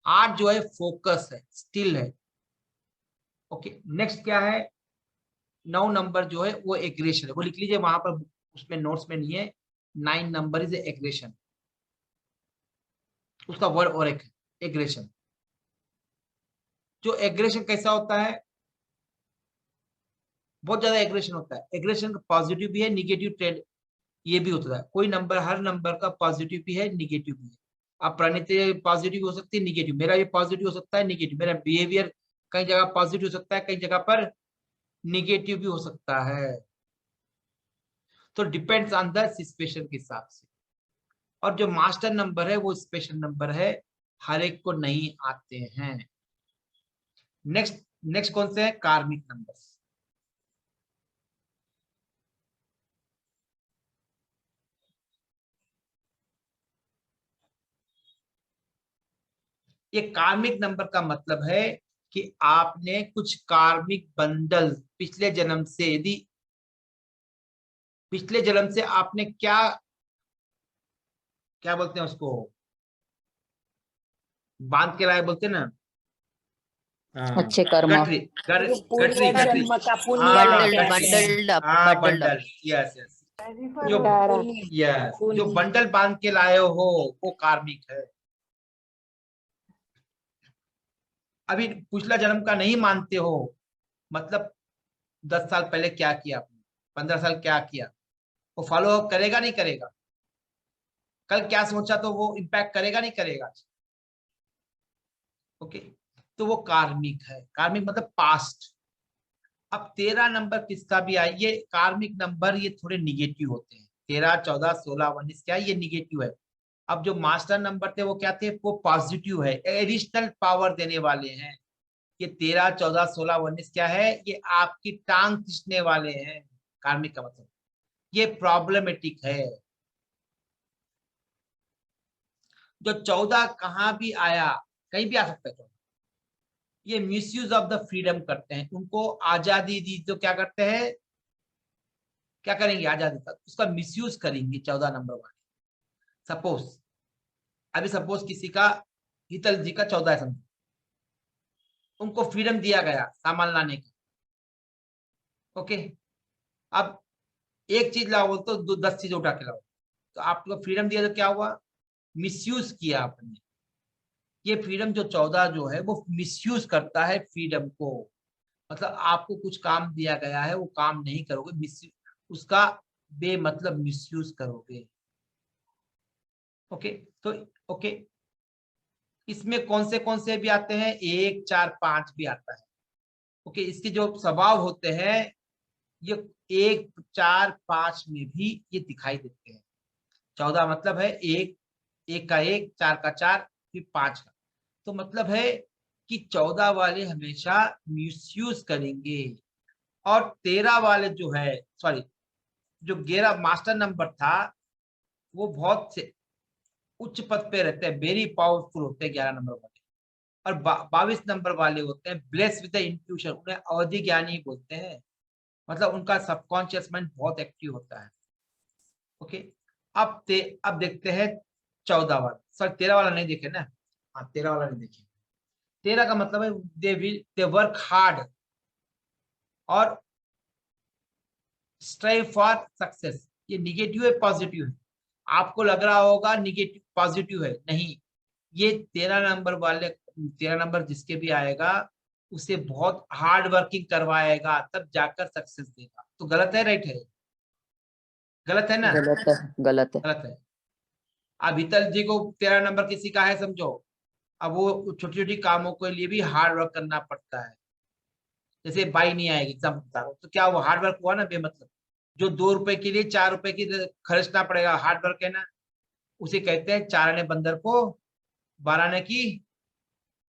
8 जो है फोकस है, स्टिल है। ओके, नेक्स्ट क्या है? 9 नंबर जो है वो एग्रेशन है, वो लिख लीजिए वहां पर, उसमें नोट्स में नहीं है। 9 नंबर इज एग्रेशन, उसका वर्ड और एक है एग्रेशन। जो एग्रेशन कैसा होता है? बहुत ज्यादा एग्रेशन होता है। एग्रेशन का पॉजिटिव भी है, निगेटिव ट्रेंड ये भी होता है। कोई नंबर, हर नंबर का पॉजिटिव भी है, निगेटिव भी है। अब प्रणीत पॉजिटिव हो सकती है, निगेटिव, मेरा भी पॉजिटिव हो सकता है, निगेटिव, मेरा बिहेवियर कई जगह पॉजिटिव हो सकता है, कई जगह पर निगेटिव भी हो सकता है। तो डिपेंड्स ऑन द सिचुएशन के हिसाब से। और जो मास्टर नंबर है वो स्पेशल नंबर है, हर एक को नहीं आते हैं। नेक्स्ट कौन से हैं? कार्मिक नंबर्स। ये कार्मिक नंबर का मतलब है कि आपने कुछ कार्मिक बंडल पिछले जन्म से, यदि पिछले जन्म से आपने क्या बोलते हैं उसको, बांध के लाए बोलते हैं ना, अच्छे कर्म, बंडल, यस यस, जो बंडल बांध के लाए हो वो कार्मिक है। अभी पिछला जन्म का नहीं मानते हो, मतलब 10 साल पहले क्या किया आपने, 15 साल क्या किया, वो फॉलो अप करेगा नहीं करेगा? कल क्या सोचा तो वो इम्पैक्ट करेगा नहीं करेगा? ओके, तो वो कार्मिक है। कार्मिक मतलब पास्ट। अब 13 नंबर किसका भी आए, ये कार्मिक नंबर ये थोड़े निगेटिव होते हैं। 13, 14, 16, 19 क्या है? ये निगेटिव है। अब जो मास्टर नंबर थे वो क्या थे? वो पॉजिटिव है, एडिशनल पावर देने वाले हैं। ये 13, 14, 16, 19 क्या है? ये आपकी टांग खींचने वाले हैं। कार्मिक का मतलब ये प्रॉब्लमेटिक है। जो 14 कहाँ भी आया, कहीं भी आ सकता है, ये मिसयूज ऑफ द फ्रीडम करते हैं। उनको आजादी दी तो क्या करते हैं? क्या करेंगे आजादी का, उसका मिसयूज करेंगे 14 नंबर वाले। सपोज अभी सपोज किसी का हितल जी का 14 है समझो, उनको फ्रीडम दिया गया सामान लाने की, ओके। अब एक चीज लाओ बोल तो 10 चीज उठा के लाओ, तो आपको फ्रीडम दिया तो क्या हुआ, मिसयूज किया आपने। ये फ्रीडम जो 14 जो है वो मिसयूज करता है फ्रीडम को, मतलब आपको कुछ काम दिया गया है वो काम नहीं करोगे, उसका बेमतलब मिसयूज करोगे, ओके। तो ओके, इसमें कौन से भी आते हैं, 1, 4, 5 भी आता है, ओके। इसके जो स्वभाव होते हैं ये 1, 4, 5 में भी ये दिखाई देते हैं। 14 मतलब है 1 का 1, 4 का 4, फिर 5 का, तो मतलब है कि 14 वाले हमेशा मिसयूज करेंगे। और 13 वाले जो है, सॉरी जो 11 मास्टर नंबर था, वो बहुत से उच्च पद पे रहते हैं, वेरी पावरफुल होते हैं 11 नंबर वाले। और 22 नंबर वाले होते हैं ब्लेस्ड विद द इंट्यूशन, उन्हें अवधि ज्ञानी बोलते हैं, मतलब उनका सबकॉन्शियस माइंड बहुत एक्टिव होता है, ओके। अब देखते हैं 14 वाला, सॉरी 13 वाला नहीं देखे ना, हाँ 13 वाला नहीं देखे। 13 का मतलब है दे वर्क हार्ड और स्ट्राइव फॉर सक्सेस। ये निगेटिव है पॉजिटिव है, आपको लग रहा होगा निगेटिव पॉजिटिव है, नहीं, ये 13 नंबर वाले, 13 नंबर जिसके भी आएगा उसे बहुत हार्ड वर्किंग करवाएगा, तब जाकर सक्सेस देगा। तो गलत है राइट है, गलत है ना, गलत है, गलत है। गलत है। अब हितल जी को 13 नंबर किसी का है समझो, अब वो छोटी छोटी कामों के लिए भी हार्ड वर्क करना पड़ता है, जैसे बाई नहीं आएगी एग्जाम बता रहा हूँ, तो क्या वो हार्ड वर्क हुआ ना बेमतलब, जो 2 रुपए के लिए 4 रुपए की खर्चना पड़ेगा, हार्ड वर्क है ना। उसे कहते हैं 4 आने बंदर को 12 आने की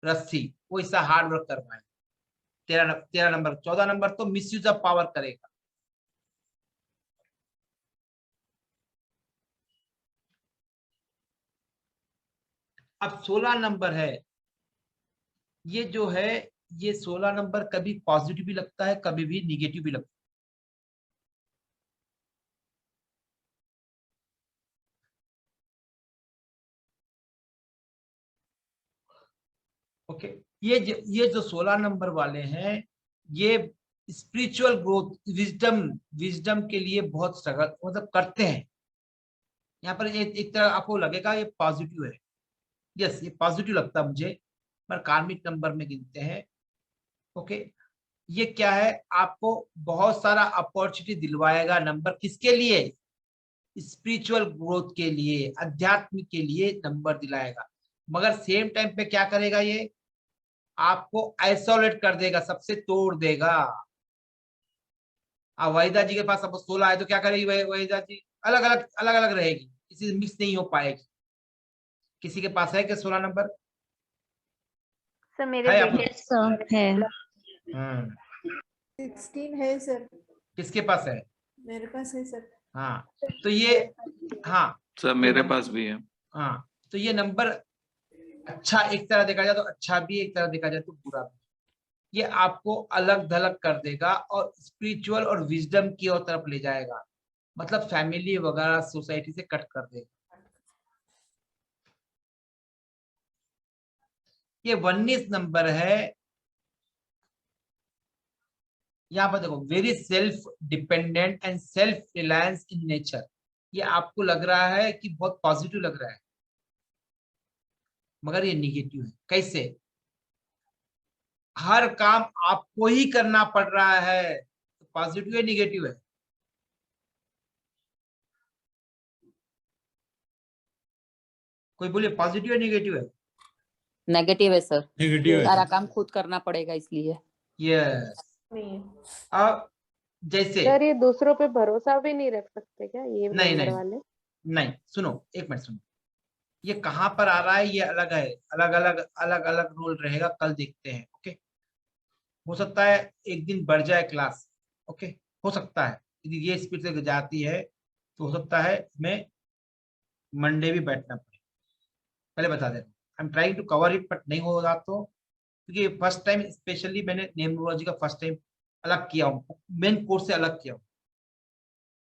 रस्सी, वो इसका हार्ड वर्क करवाए। 13 नंबर, 14 नंबर तो मिसयूज ऑफ पावर करेगा। अब 16 नंबर है, ये जो है ये 16 नंबर कभी पॉजिटिव भी लगता है, कभी भी निगेटिव भी लगता है। ओके, ये जो 16 नंबर वाले हैं, ये स्पिरिचुअल ग्रोथ, विजडम के लिए बहुत स्ट्रगल मतलब करते हैं। यहाँ पर एक तरह आपको लगेगा ये पॉजिटिव है, यस ये पॉजिटिव लगता है मुझे, पर कार्मिक नंबर में गिनते हैं, ओके। ये क्या है, आपको बहुत सारा अपॉर्चुनिटी दिलवाएगा नंबर, किसके लिए, स्पिरिचुअल ग्रोथ के लिए, अध्यात्म के लिए नंबर दिलाएगा। मगर सेम टाइम पे क्या करेगा, ये आपको आइसोलेट कर देगा, सबसे तोड़ देगा। अब वहीदा जी के पास अब 16 है तो क्या करेगी वहीदा जी, अलग अलग रहेगी, किसी से मिक्स नहीं हो पाएगी। किसी के पास है क्या 16 नंबर? सर मेरे है बेटे है। 16 है सर। किसके पास है? मेरे पास है सर। हाँ तो ये, हाँ सर मेरे पास भी है। हाँ तो ये नंबर अच्छा, एक तरह देखा जाए तो अच्छा भी, एक तरह देखा जाए तो बुरा भी। ये आपको अलग थलग कर देगा और स्पिरिचुअल और विजडम की ओर तरफ ले जाएगा, मतलब फैमिली वगैरह सोसाइटी से कट कर देगा। ये 19 नंबर है, यहाँ पर देखो very self dependent and self reliance in nature. ये आपको लग रहा है कि बहुत पॉजिटिव लग रहा है, मगर ये निगेटिव है। कैसे? हर काम आपको ही करना पड़ रहा है, तो पॉजिटिव है निगेटिव है? कोई बोले पॉजिटिव है निगेटिव है? नेगेटिव है सर, नेगेटिव है। सारा काम खुद करना पड़ेगा इसलिए। यस। अब जैसे सर ये दूसरों पे भरोसा भी नहीं रख सकते क्या ये नहीं नंबर नहीं वाले? नहीं, सुनो एक मिनट सुनो, ये कहाँ पर आ रहा है ये अलग है, अलग अलग रोल रहेगा, कल देखते हैं, ओके। हो सकता है एक दिन बढ़ जाए क्लास, ओके, हो सकता है यदि ये स्पीड से जाती है तो हो सकता है मैं मंडे भी बैठना पड़े, पहले बता दे रहा हूँ। I am trying to cover it but नहीं होगा तो, क्योंकि फर्स्ट टाइम स्पेशली मैंने न्यूमरोलॉजी का फर्स्ट टाइम अलग किया हूँ, मेन कोर्स से अलग किया हूँ,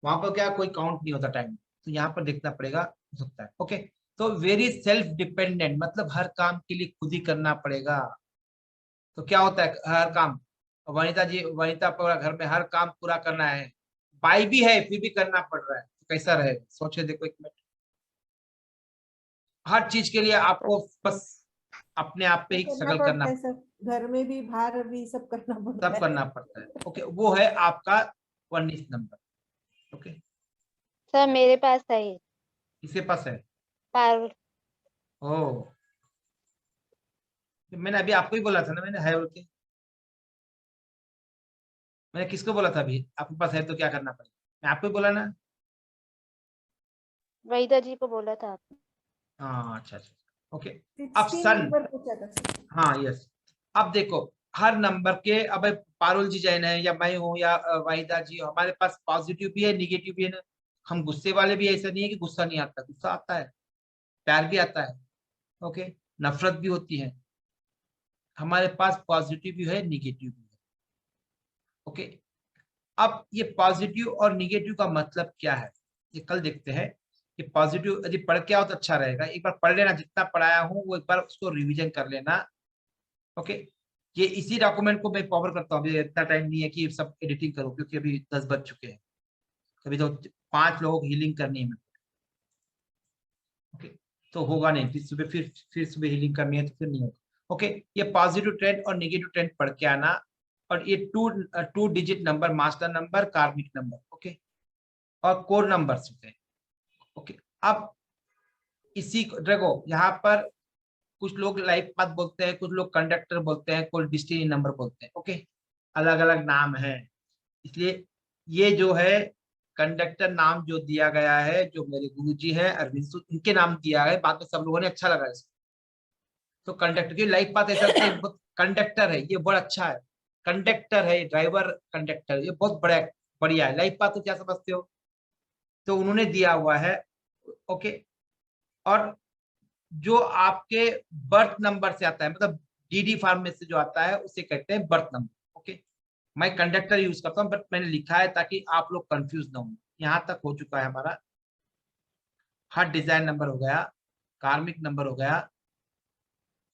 वहां पर क्या कोई काउंट नहीं होता टाइम, तो यहाँ पर देखना पड़ेगा, हो सकता है। ओके, तो वेरी सेल्फ डिपेंडेंट मतलब हर काम के लिए खुद ही करना पड़ेगा। तो क्या होता है हर काम, वनिता पूरा घर में हर काम पूरा करना है, बाई भी है फिर भी करना पड़ रहा है, तो कैसा रहेगा सोचे देखो एक मिनट। हर चीज के लिए आपको बस अपने आप पे ही स्ट्रगल करना, है सर, घर में भी बाहर भी सब करना पड़ता सब है। करना पड़ता है। ओके, वो है आपका 19 नंबर। ओके, सर मेरे पास है ये किसके पास है? पारुल। ओ, मैंने अभी आपको ही बोला था ना, मैंने है बोल के, मैंने किसको बोला था अभी आपके पास है तो क्या करना पड़ेगा, मैं आपको ही बोला ना। वहीदा जी को बोला था आपने। हाँ अच्छा अच्छा, ओके। अब 16 सन, नंबर पूछा था सर। हाँ यस, अब देखो हर नंबर के, अब पारुल जी जैन है या मैं हूँ या वाहिदा जी, हमारे पास पॉजिटिव भी है निगेटिव भी है ना। हम गुस्से वाले भी, ऐसा नहीं है कि गुस्सा नहीं आता, गुस्सा आता है, प्यार भी आता है, ओके, नफरत भी होती है। हमारे पास पॉजिटिव भी है निगेटिव भी है। ओके, अब ये पॉजिटिव और निगेटिव का मतलब क्या है ये कल देखते हैं। कि पॉजिटिव यदि पढ़ के आओ तो अच्छा रहेगा, एक बार पढ़ लेना, जितना पढ़ाया हूँ वो एक बार उसको रिवीजन कर लेना। ओके, ये इसी डॉक्यूमेंट को मैं कवर करता हूँ, अभी इतना टाइम नहीं है कि सब एडिटिंग करूँ, क्योंकि अभी 10 बज चुके हैं, अभी तो 5 लोगों की हीलिंग करनी है। ओके, तो होगा नहीं, फिर सुबह हीलिंग करनी है तो फिर नहीं होगा। ओके, ये पॉजिटिव ट्रेंड और नेगेटिव ट्रेंड पढ़ के आना, और ये two digit number, master number, कार्मिक नंबर, ओके, और कोर नंबर्स होते हैं। ओके, अब इसी देखो यहाँ पर कुछ लोग लाइफ पाथ बोलते हैं, कुछ लोग कंडक्टर बोलते हैं, कुछ डिस्टिनी नंबर बोलते हैं। ओके, अलग अलग नाम है, इसलिए ये जो है कंडक्टर नाम जो दिया गया है, जो मेरे गुरुजी है अरविंद सूद, इनके नाम दिया है, बाद में सब लोगों ने अच्छा लगा इसको। तो कंडक्टर की लाइफ पाथ ऐसा कंडक्टर है, ये बड़ा अच्छा है, कंडक्टर है, ड्राइवर कंडक्टर, ये बहुत बड़ा बढ़िया है। लाइफ पाथ तो क्या समझते हो, तो उन्होंने दिया हुआ है। ओके, और जो आपके बर्थ नंबर से आता है, मतलब डीडी फॉर्म में से जो आता है उसे कहते हैं बर्थ नंबर। ओके, मैं कंडक्टर यूज करता हूँ, बट मैंने लिखा है ताकि आप लोग कंफ्यूज ना हो। यहाँ तक हो चुका है हमारा, हर डिजाइन नंबर हो गया, कार्मिक नंबर हो गया,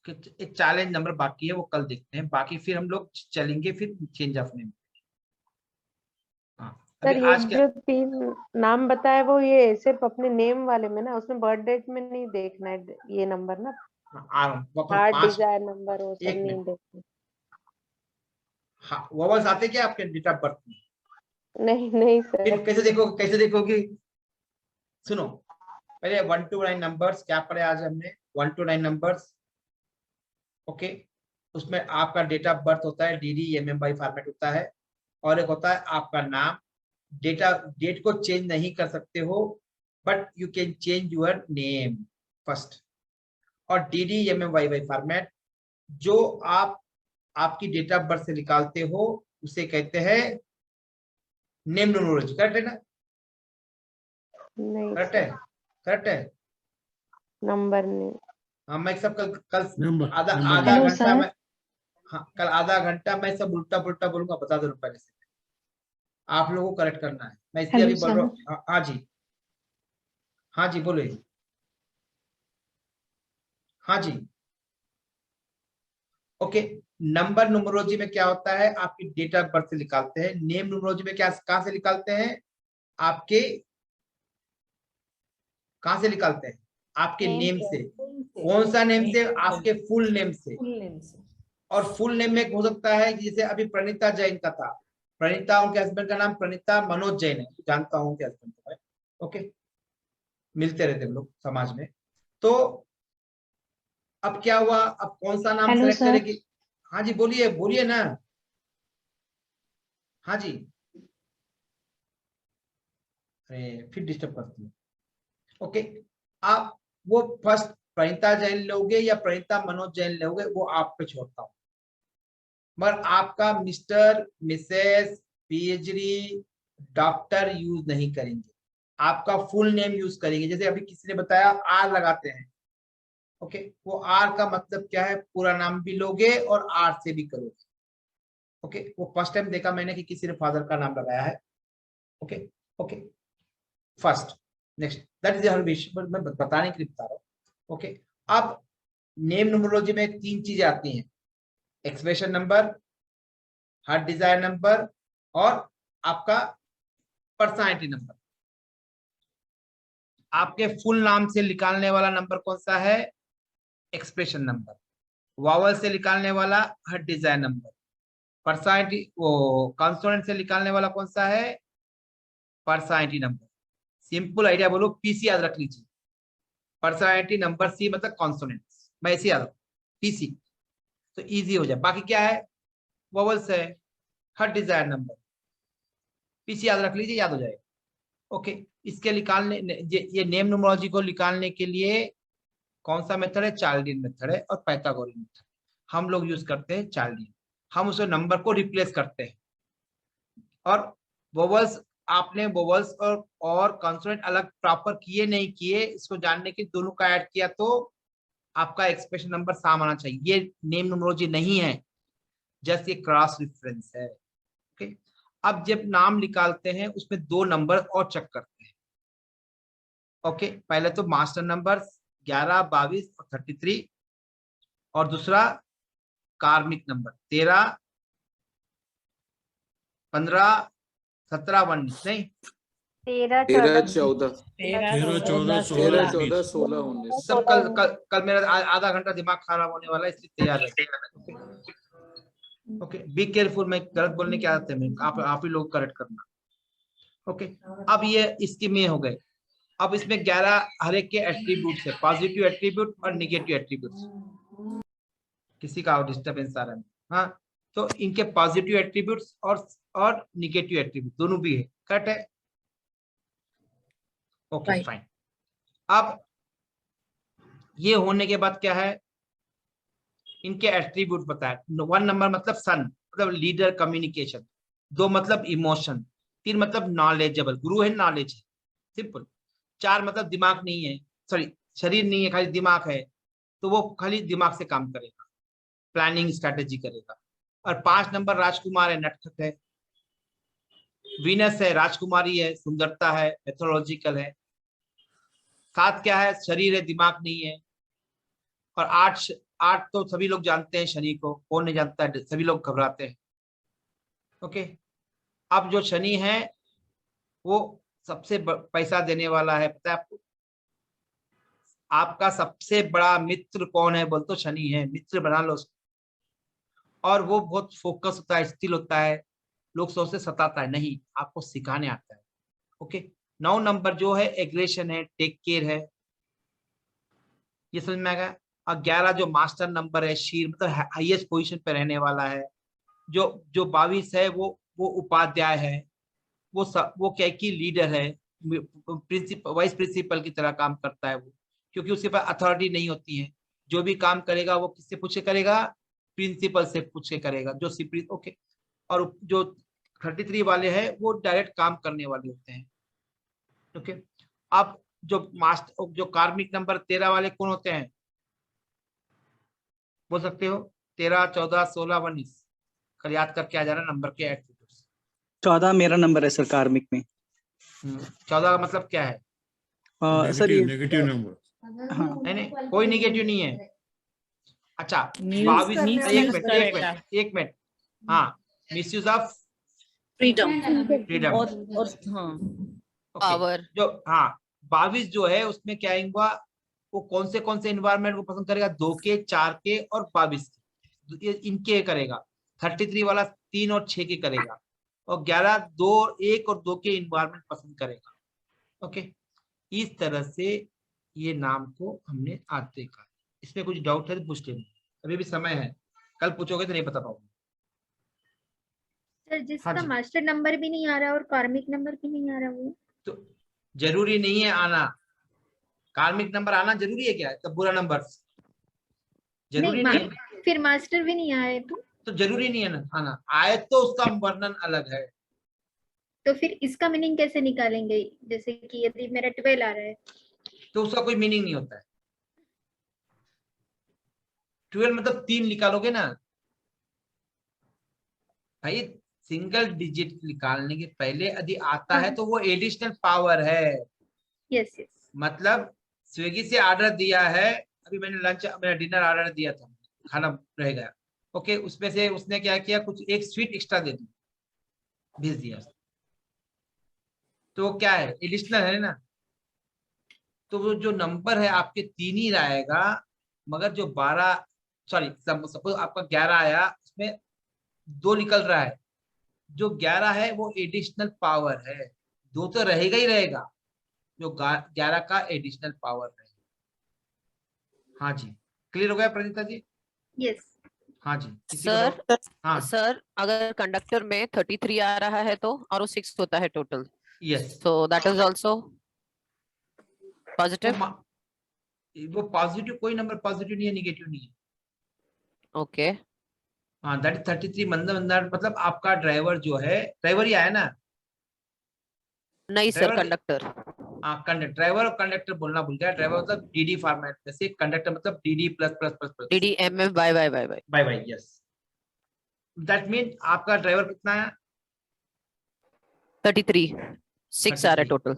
एक चैलेंज नंबर बाकी है, वो कल देखते हैं, बाकी फिर हम लोग चलेंगे फिर चेंज ऑफ नेम। सर ये जो 3 नाम बताए वो ये सिर्फ अपने नेम वाले में ना, उसमें बर्थ डेट में नहीं देखना है ये नंबर ना, हार्ट डिजायर नंबर वो सब नहीं देखना। हाँ, वॉवल्स आते क्या आपके डेट ऑफ बर्थ में? नहीं नहीं सर। फिर कैसे देखोगे? सुनो, पहले 1 to 9 नंबर्स क्या पढ़े आज हमने, 1 to 9 नंबर्स। ओके, उसमें आपका डेट ऑफ बर्थ होता है, DDMMY फॉर्मेट होता है, और एक होता है आपका नाम। डेट को चेंज नहीं कर सकते हो, but you can change your name first. और DDMMY फॉर्मेट जो आपकी डेट ऑफ बर्थ से निकालते हो उसे कहते हैं नेम न्यूमरोलॉजी। करेक्ट है ना? नहीं करेक्ट है नंबर नहीं। हाँ, मैं सब कल आधा घंटा में, हाँ कल आधा घंटा मैं सब उल्टा पुल्टा बोलूंगा, बता दो पहले से, आप लोगों को करेक्ट करना है, मैं इसलिए अभी बोल रहा हूँ। हाँ जी, हाँ जी बोलिए। हाँ जी, ओके, नंबर न्यूमरोलॉजी में क्या होता है, आपकी डेट ऑफ बर्थ से निकालते हैं। नेम न्यूमरोलॉजी में क्या, कहां से निकालते हैं, आपके कहां से निकालते हैं, आपके नेम से। कौन सा नेम से? आपके फुल नेम से। और फुल नेम में हो सकता है जैसे अभी प्रणीता जैन का था, प्रणीता, उनके हस्बैंड का नाम प्रणीता मनोज जैन है, जानता हूं उनके हस्बैंड को। ओके, मिलते रहते हम लोग समाज में। तो अब क्या हुआ, अब कौन सा नाम सेलेक्ट करेगी? हाँ जी बोलिए, बोलिए ना। हाँ जी, अरे फिर डिस्टर्ब करती है। ओके, आप वो फर्स्ट प्रणीता जैन लोगे या प्रणीता मनोज जैन लोगे, वो आप पे छोड़ता हूं, मगर आपका mister, Mrs, PhD, doctor use नहीं करेंगे, आपका फुल नेम यूज करेंगे। जैसे अभी किसी ने बताया R लगाते हैं। ओके, वो R का मतलब क्या है, पूरा नाम भी लोगे और R से भी करोगे। ओके, वो फर्स्ट टाइम देखा मैंने कि किसी ने फादर का नाम लगाया है। Okay, first. Next that is her wish, मैं बताने के लिए बता रहा हूँ। ओके, अब नेम न्यूमरोलॉजी में 3 चीजें आती हैं, expression number, heart Dzire number और आपका पर्सनालिटी नंबर। आपके फुल नाम से निकालने वाला नंबर कौन सा है? Expression number. वावल से निकालने वाला हार्ट डिजायर नंबर। पर्सनालिटी वो कॉन्सोनेंट से निकालने वाला कौन सा है? Personality number. सिंपल आइडिया बोलो, पीसी याद रख लीजिए। पर्सनालिटी नंबर सी मतलब कॉन्सोनेंट्स, मैं ऐसे याद रखूं पीसी, तो इजी हो जाए। बाकी क्या है? वोवल्स है, हार्ट डिजायर नंबर, पीसी याद रख लीजिए, याद हो जाएगा। ओके, इसके निकालने ये नेम न्यूमरोलॉजी को निकालने के लिए कौन सा मेथड है? चार्ल्डियन मेथड है और पाइथागोरियन मेथड। हम लोग यूज करते हैं चार्ल्डियन। हम उस नंबर को रिप्लेस करते हैं और वोवल्स, आपने वोवल्स और कॉन्सोनेंट अलग प्रॉपर किए नहीं किए, इसको जानने के दोनों का ऐड किया तो आपका एक्सप्रेशन नंबर साम आना चाहिए। ये नेम न्यूमरोलॉजी नहीं है, जस्ट ये क्रॉस रेफरेंस है। ओके, अब जब नाम निकालते हैं उसमें 2 नंबर और चेक करते हैं। ओके, पहले तो मास्टर नंबर 11, 22 और 33 और दूसरा कार्मिक नंबर 13, 15, 17, 19 नहीं 13, 13, 14, 14, 13, 16, 19। सब कल मेरा आधा घंटा दिमाग खराब होने वाला है, इसलिए तैयार रहिए। ओके, बी केयरफुल, मैं गलत बोलने की आदत है, मैं आप ही लोग करेक्ट करना। ओके, अब ये इसके में हो गए। अब इसमें 11 हर एक के एट्रीब्यूट्स है, पॉजिटिव एट्रीब्यूट और निगेटिव एट्रीब्यूट्स। किसी का डिस्टर्बेंस आ रहा है? हाँ, तो इनके पॉजिटिव एट्रीब्यूट्स और निगेटिव एट्रीब्यूट दोनों भी है, करेक्ट है? Okay fine. अब ये होने के बाद क्या है? इनके एट्रीब्यूट बताया। 1 नंबर मतलब सन, मतलब लीडर, कम्युनिकेशन। 2 मतलब इमोशन। 3 मतलब नॉलेजेबल, गुरु है, नॉलेज है, सिंपल। 4 मतलब दिमाग नहीं है, सॉरी शरीर नहीं है, खाली दिमाग है, तो वो खाली दिमाग से काम करेगा, प्लानिंग स्ट्रेटेजी करेगा। और 5 नंबर राजकुमार है, नटखट है, वीनस है, राजकुमारी है, सुंदरता है, मेथोलॉजिकल है। 7 क्या है? शरीर है, दिमाग नहीं है। और 8 तो सभी लोग जानते हैं शनि को, कौन नहीं जानता है? सभी लोग घबराते हैं। ओके, अब जो शनि है वो सबसे पैसा देने वाला है, पता है आपको? आपका सबसे बड़ा मित्र कौन है? बोल तो शनि है, मित्र बना लो उसको। और वो बहुत फोकस होता है, स्थिर होता है, लोग सोचते सताता है, नहीं, आपको सिखाने आता है। ओके, 9 नंबर जो है एग्रेशन है, टेक केयर है, ये समझ में आएगा। और 11 जो मास्टर नंबर है, शीर मतलब हाईएस्ट पोजीशन पे रहने वाला है। जो 22 है वो उपाध्याय है, वो क्या की लीडर है, प्रिंसिपल, वाइस प्रिंसिपल की तरह काम करता है वो, क्योंकि उसके पास अथॉरिटी नहीं होती है। जो भी काम करेगा वो किससे पूछ के करेगा? प्रिंसिपल से पूछ के करेगा, जो सुप्रीम। ओके, और जो 33 वाले हैं वो डायरेक्ट काम करने वाले होते हैं। ओके, अब जो कार्मिक नंबर 13 वाले कौन होते हैं? बोल सकते हो? 13, 14, 16, 19 कल याद करके आ जाना नंबर के एट्रीब्यूट्स। 14 मेरा नंबर है सर कार्मिक में। 14 का मतलब क्या है? सर ये नेगेटिव नंबर। हाँ, नहीं, कोई निगेटिव नहीं है। अच्छा, Misuse 22, करने एक वाला करेगा। मिनट, हाँ, मिसयूज ऑफ फ्रीडम फ्रीडम। और हाँ पावर। जो हाँ 22 जो है उसमें क्या हुआ? वो कौन से इन्वायरमेंट को पसंद करेगा? 2 के, 4 के और 22 के, इनके करेगा। 33 वाला 3 और 6 के करेगा। और 11 2, 1 और 2 के इन्वायरमेंट पसंद करेगा। ओके, इस तरह से ये नाम को हमने आज देखा। इसमें कुछ डाउट है तो पूछ लेना, अभी भी समय है, कल पूछोगे तो नहीं बता पाऊंगा। सर जिसका हाँ जी। मास्टर नंबर भी नहीं आ रहा और कार्मिक नंबर भी नहीं आ रहा, वो तो जरूरी नहीं है आना, कार्मिक नंबर आना जरूरी है क्या? तो बुरा नंबर जरूरी नहीं है। फिर मास्टर भी नहीं आए तो जरूरी नहीं है ना आना, आए तो उसका वर्णन अलग है। तो फिर इसका मीनिंग कैसे निकालेंगे? जैसे कि यदि मेरा 12 आ रहा है तो उसका कोई मीनिंग नहीं होता है। 12 मतलब 3 निकालोगे ना भाई, सिंगल डिजिट निकालने के पहले यदि आता है तो वो एडिशनल पावर है। Yes yes. मतलब स्विगी से ऑर्डर दिया है, अभी मैंने मेरा डिनर ऑर्डर दिया था, खाना रह गया, ओके, उसमें से उसने क्या किया, कुछ एक स्वीट एक्स्ट्रा दे दी, भेज दिया, तो क्या है, एडिशनल है ना। तो वो जो नंबर है आपके 3 ही आएगा, मगर जो 12 सॉरी सपोज आपका 11 आया, उसमें 2 निकल रहा है, जो 11 है वो एडिशनल पावर है, 2 तो रहेगा ही रहेगा, जो 11 का एडिशनल पावर है। हाँ जी, क्लियर हो गया प्रणीता जी? यस। हाँ जी, किसी सर को? हाँ सर, अगर कंडक्टर में 33 आ रहा है तो, और वो 6 होता है total, yes, so that is also positive. वो पॉजिटिव, कोई नंबर पॉजिटिव नहीं है, निगेटिव नहीं है। Okay. हाँ, दैट इज 33 मतलब आपका ड्राइवर जो है, ड्राइवर ही आया ना? नहीं सर, कंडक्टर। हाँ, ड्राइवर और कंडक्टर बोलना भूल गया। ड्राइवर मतलब डीडी फॉर्मेट में से, कंडक्टर मतलब DD plus plus plus plus DD MM by by by by by by. Yes, that mean आपका ड्राइवर कितना है? 33, 6 आ रहा है टोटल।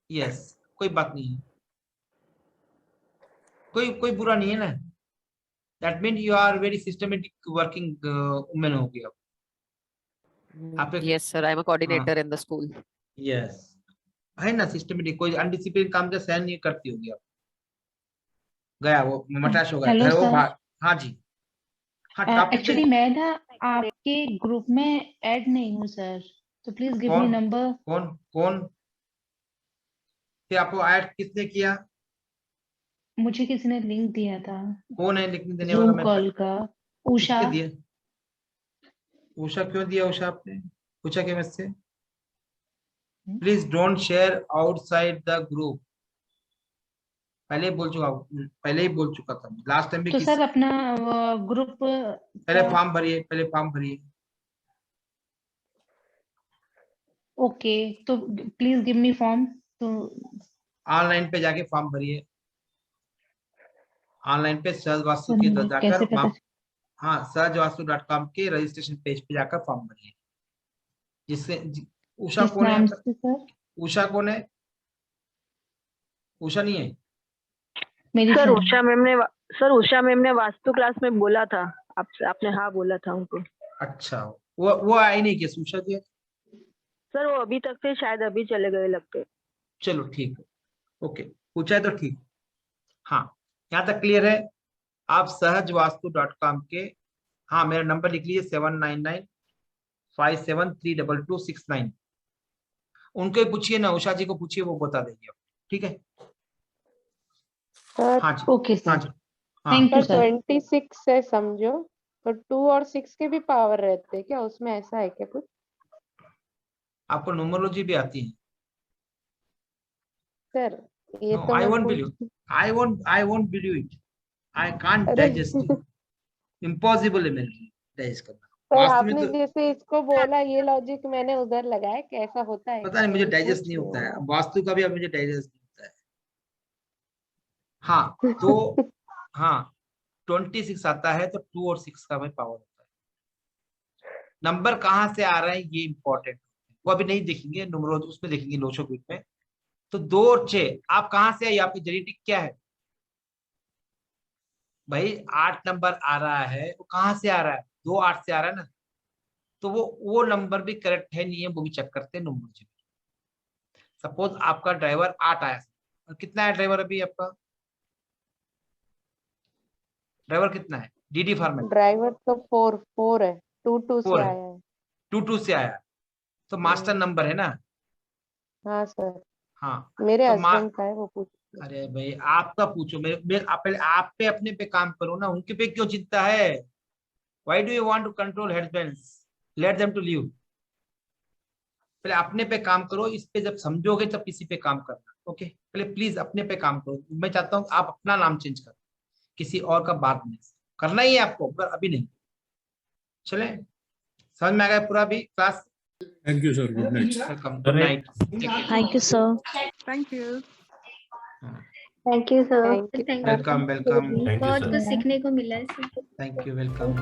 यस, कोई बात नहीं है, कोई बुरा नहीं है ना। That mean you are very systematic working women हो गया आप। Yes sir, I am a coordinator in the school. Yes, है ना, सिस्टमेटिक, कोई अनडिसिप्लिन काम का सहन नहीं करती होगी आप। गया वो मटाश हो गया, हेलो घर वो सर। हाँ जी, हाँ टॉपिक एक्चुअली मैं ना आपके ग्रुप में ऐड नहीं हूँ सर, तो प्लीज गिव मी कौन नंबर। कौन फिर आपको ऐड किसने किया? मुझे किसी ने लिंक दिया था कौन है लिखने देने वाला? जूम मैं कॉल का। उषा। किसने दिया? उषा क्यों दिया? उषा आपने पूछा क्या मुझसे? Please don't share outside the group. पहले बोल चुका, पहले ही बोल चुका था लास्ट टाइम भी। तो सर अपना ग्रुप पहले फॉर्म भरिए, पहले फॉर्म भरिए। ओके, तो प्लीज गिव मी फॉर्म। तो ऑनलाइन पे जाके फॉर्म भरिए, ऑनलाइन पे सहज वास्तु के जाकर कैसे पता? हाँ, सहजवास्तु.com के रजिस्ट्रेशन पेज पे जाकर फॉर्म भरिए। जिससे उषा किस कौन है? नाम से सर? उषा कौन है? उषा नहीं है? मेरी सर friend। उषा मैम ने वास्तु क्लास में बोला था आपसे, आपने हाँ बोला था उनको। अच्छा, वो आई नहीं क्या उषा जी? सर वो अभी तक थे, शायद अभी चले गए लगते। चलो ठीक है, ओके, पूछा है तो ठीक। हाँ, यहाँ तक क्लियर है। आप सहजवास्तु.com के, हाँ मेरा नंबर लिख लीजिए 7995732269। उनको ही पूछिए ना, उषा जी को पूछिए, वो बता देंगे, ठीक है? हाँ जी, ओके सर, हाँ जी, थैंक यू सर। 26 है समझो, तो 2 और 6 के भी पावर रहते हैं क्या उसमें? ऐसा है क्या कुछ? आपको न्यूमरोलॉजी भी आती है? सर ये No, तो I मैं won't पूछ- believe. I won't believe it. I can't digest it. Impossible है मेरे लिए digest करना। सर वास्तव में आपने तो जैसे इसको बोला, ये लॉजिक मैंने उधर लगाया, कैसा होता है पता नहीं, मुझे वही डाइजेस्ट पूछ नहीं रही होता है, हूँ। वास्तु का भी अब मुझे डाइजेस्ट नहीं होता है। हाँ, तो हाँ 26 आता है तो 2 और 6 का भी पावर होता है। नंबर कहाँ से आ रहे हैं ये इंपॉर्टेंट, वो अभी नहीं देखेंगे, न्यूमरोलॉजी उसमें देखेंगे, लोशो ग्रुप में। तो 2 और 6 आप कहाँ से आई? आपकी जेनेटिक क्या है भाई? 8 नंबर आ रहा है, वो कहाँ से आ रहा है? 2 8 से आ रहा है ना, तो वो नंबर भी करेक्ट है नहीं है, वो भी चेक करते हैं न्यूमरोलॉजी में। सपोज आपका ड्राइवर 8 आया, और कितना है ड्राइवर अभी आपका? ड्राइवर कितना है डीडी फॉर्मेट? ड्राइवर तो 4 है, 2 से 4 आया है, है। 2 से आया, तो मास्टर नंबर है ना? हाँ सर, हाँ, मेरे तो हस्बैंड का है, वो पूछ। अरे भाई आपका पूछो, पहले आप पे अपने पे काम करो ना, उनके पे क्यों चिंता है? Why do you want to control husbands? Let them to live. पहले अपने पे काम करो, इस पे जब समझोगे तब किसी पे काम करना, ओके? पहले प्लीज अपने पे काम करो। मैं चाहता हूँ आप अपना नाम चेंज करो, किसी और का बात नहीं करना ही है आपको, पर अभी नहीं। चले, समझ में आ गया पूरा भी class? Thank you sir, good night. Welcome, good night. Thank you sir. Thank you. Thank you sir. Welcome welcome, बहुत कुछ सीखने को मिला है सर। Thank you, welcome.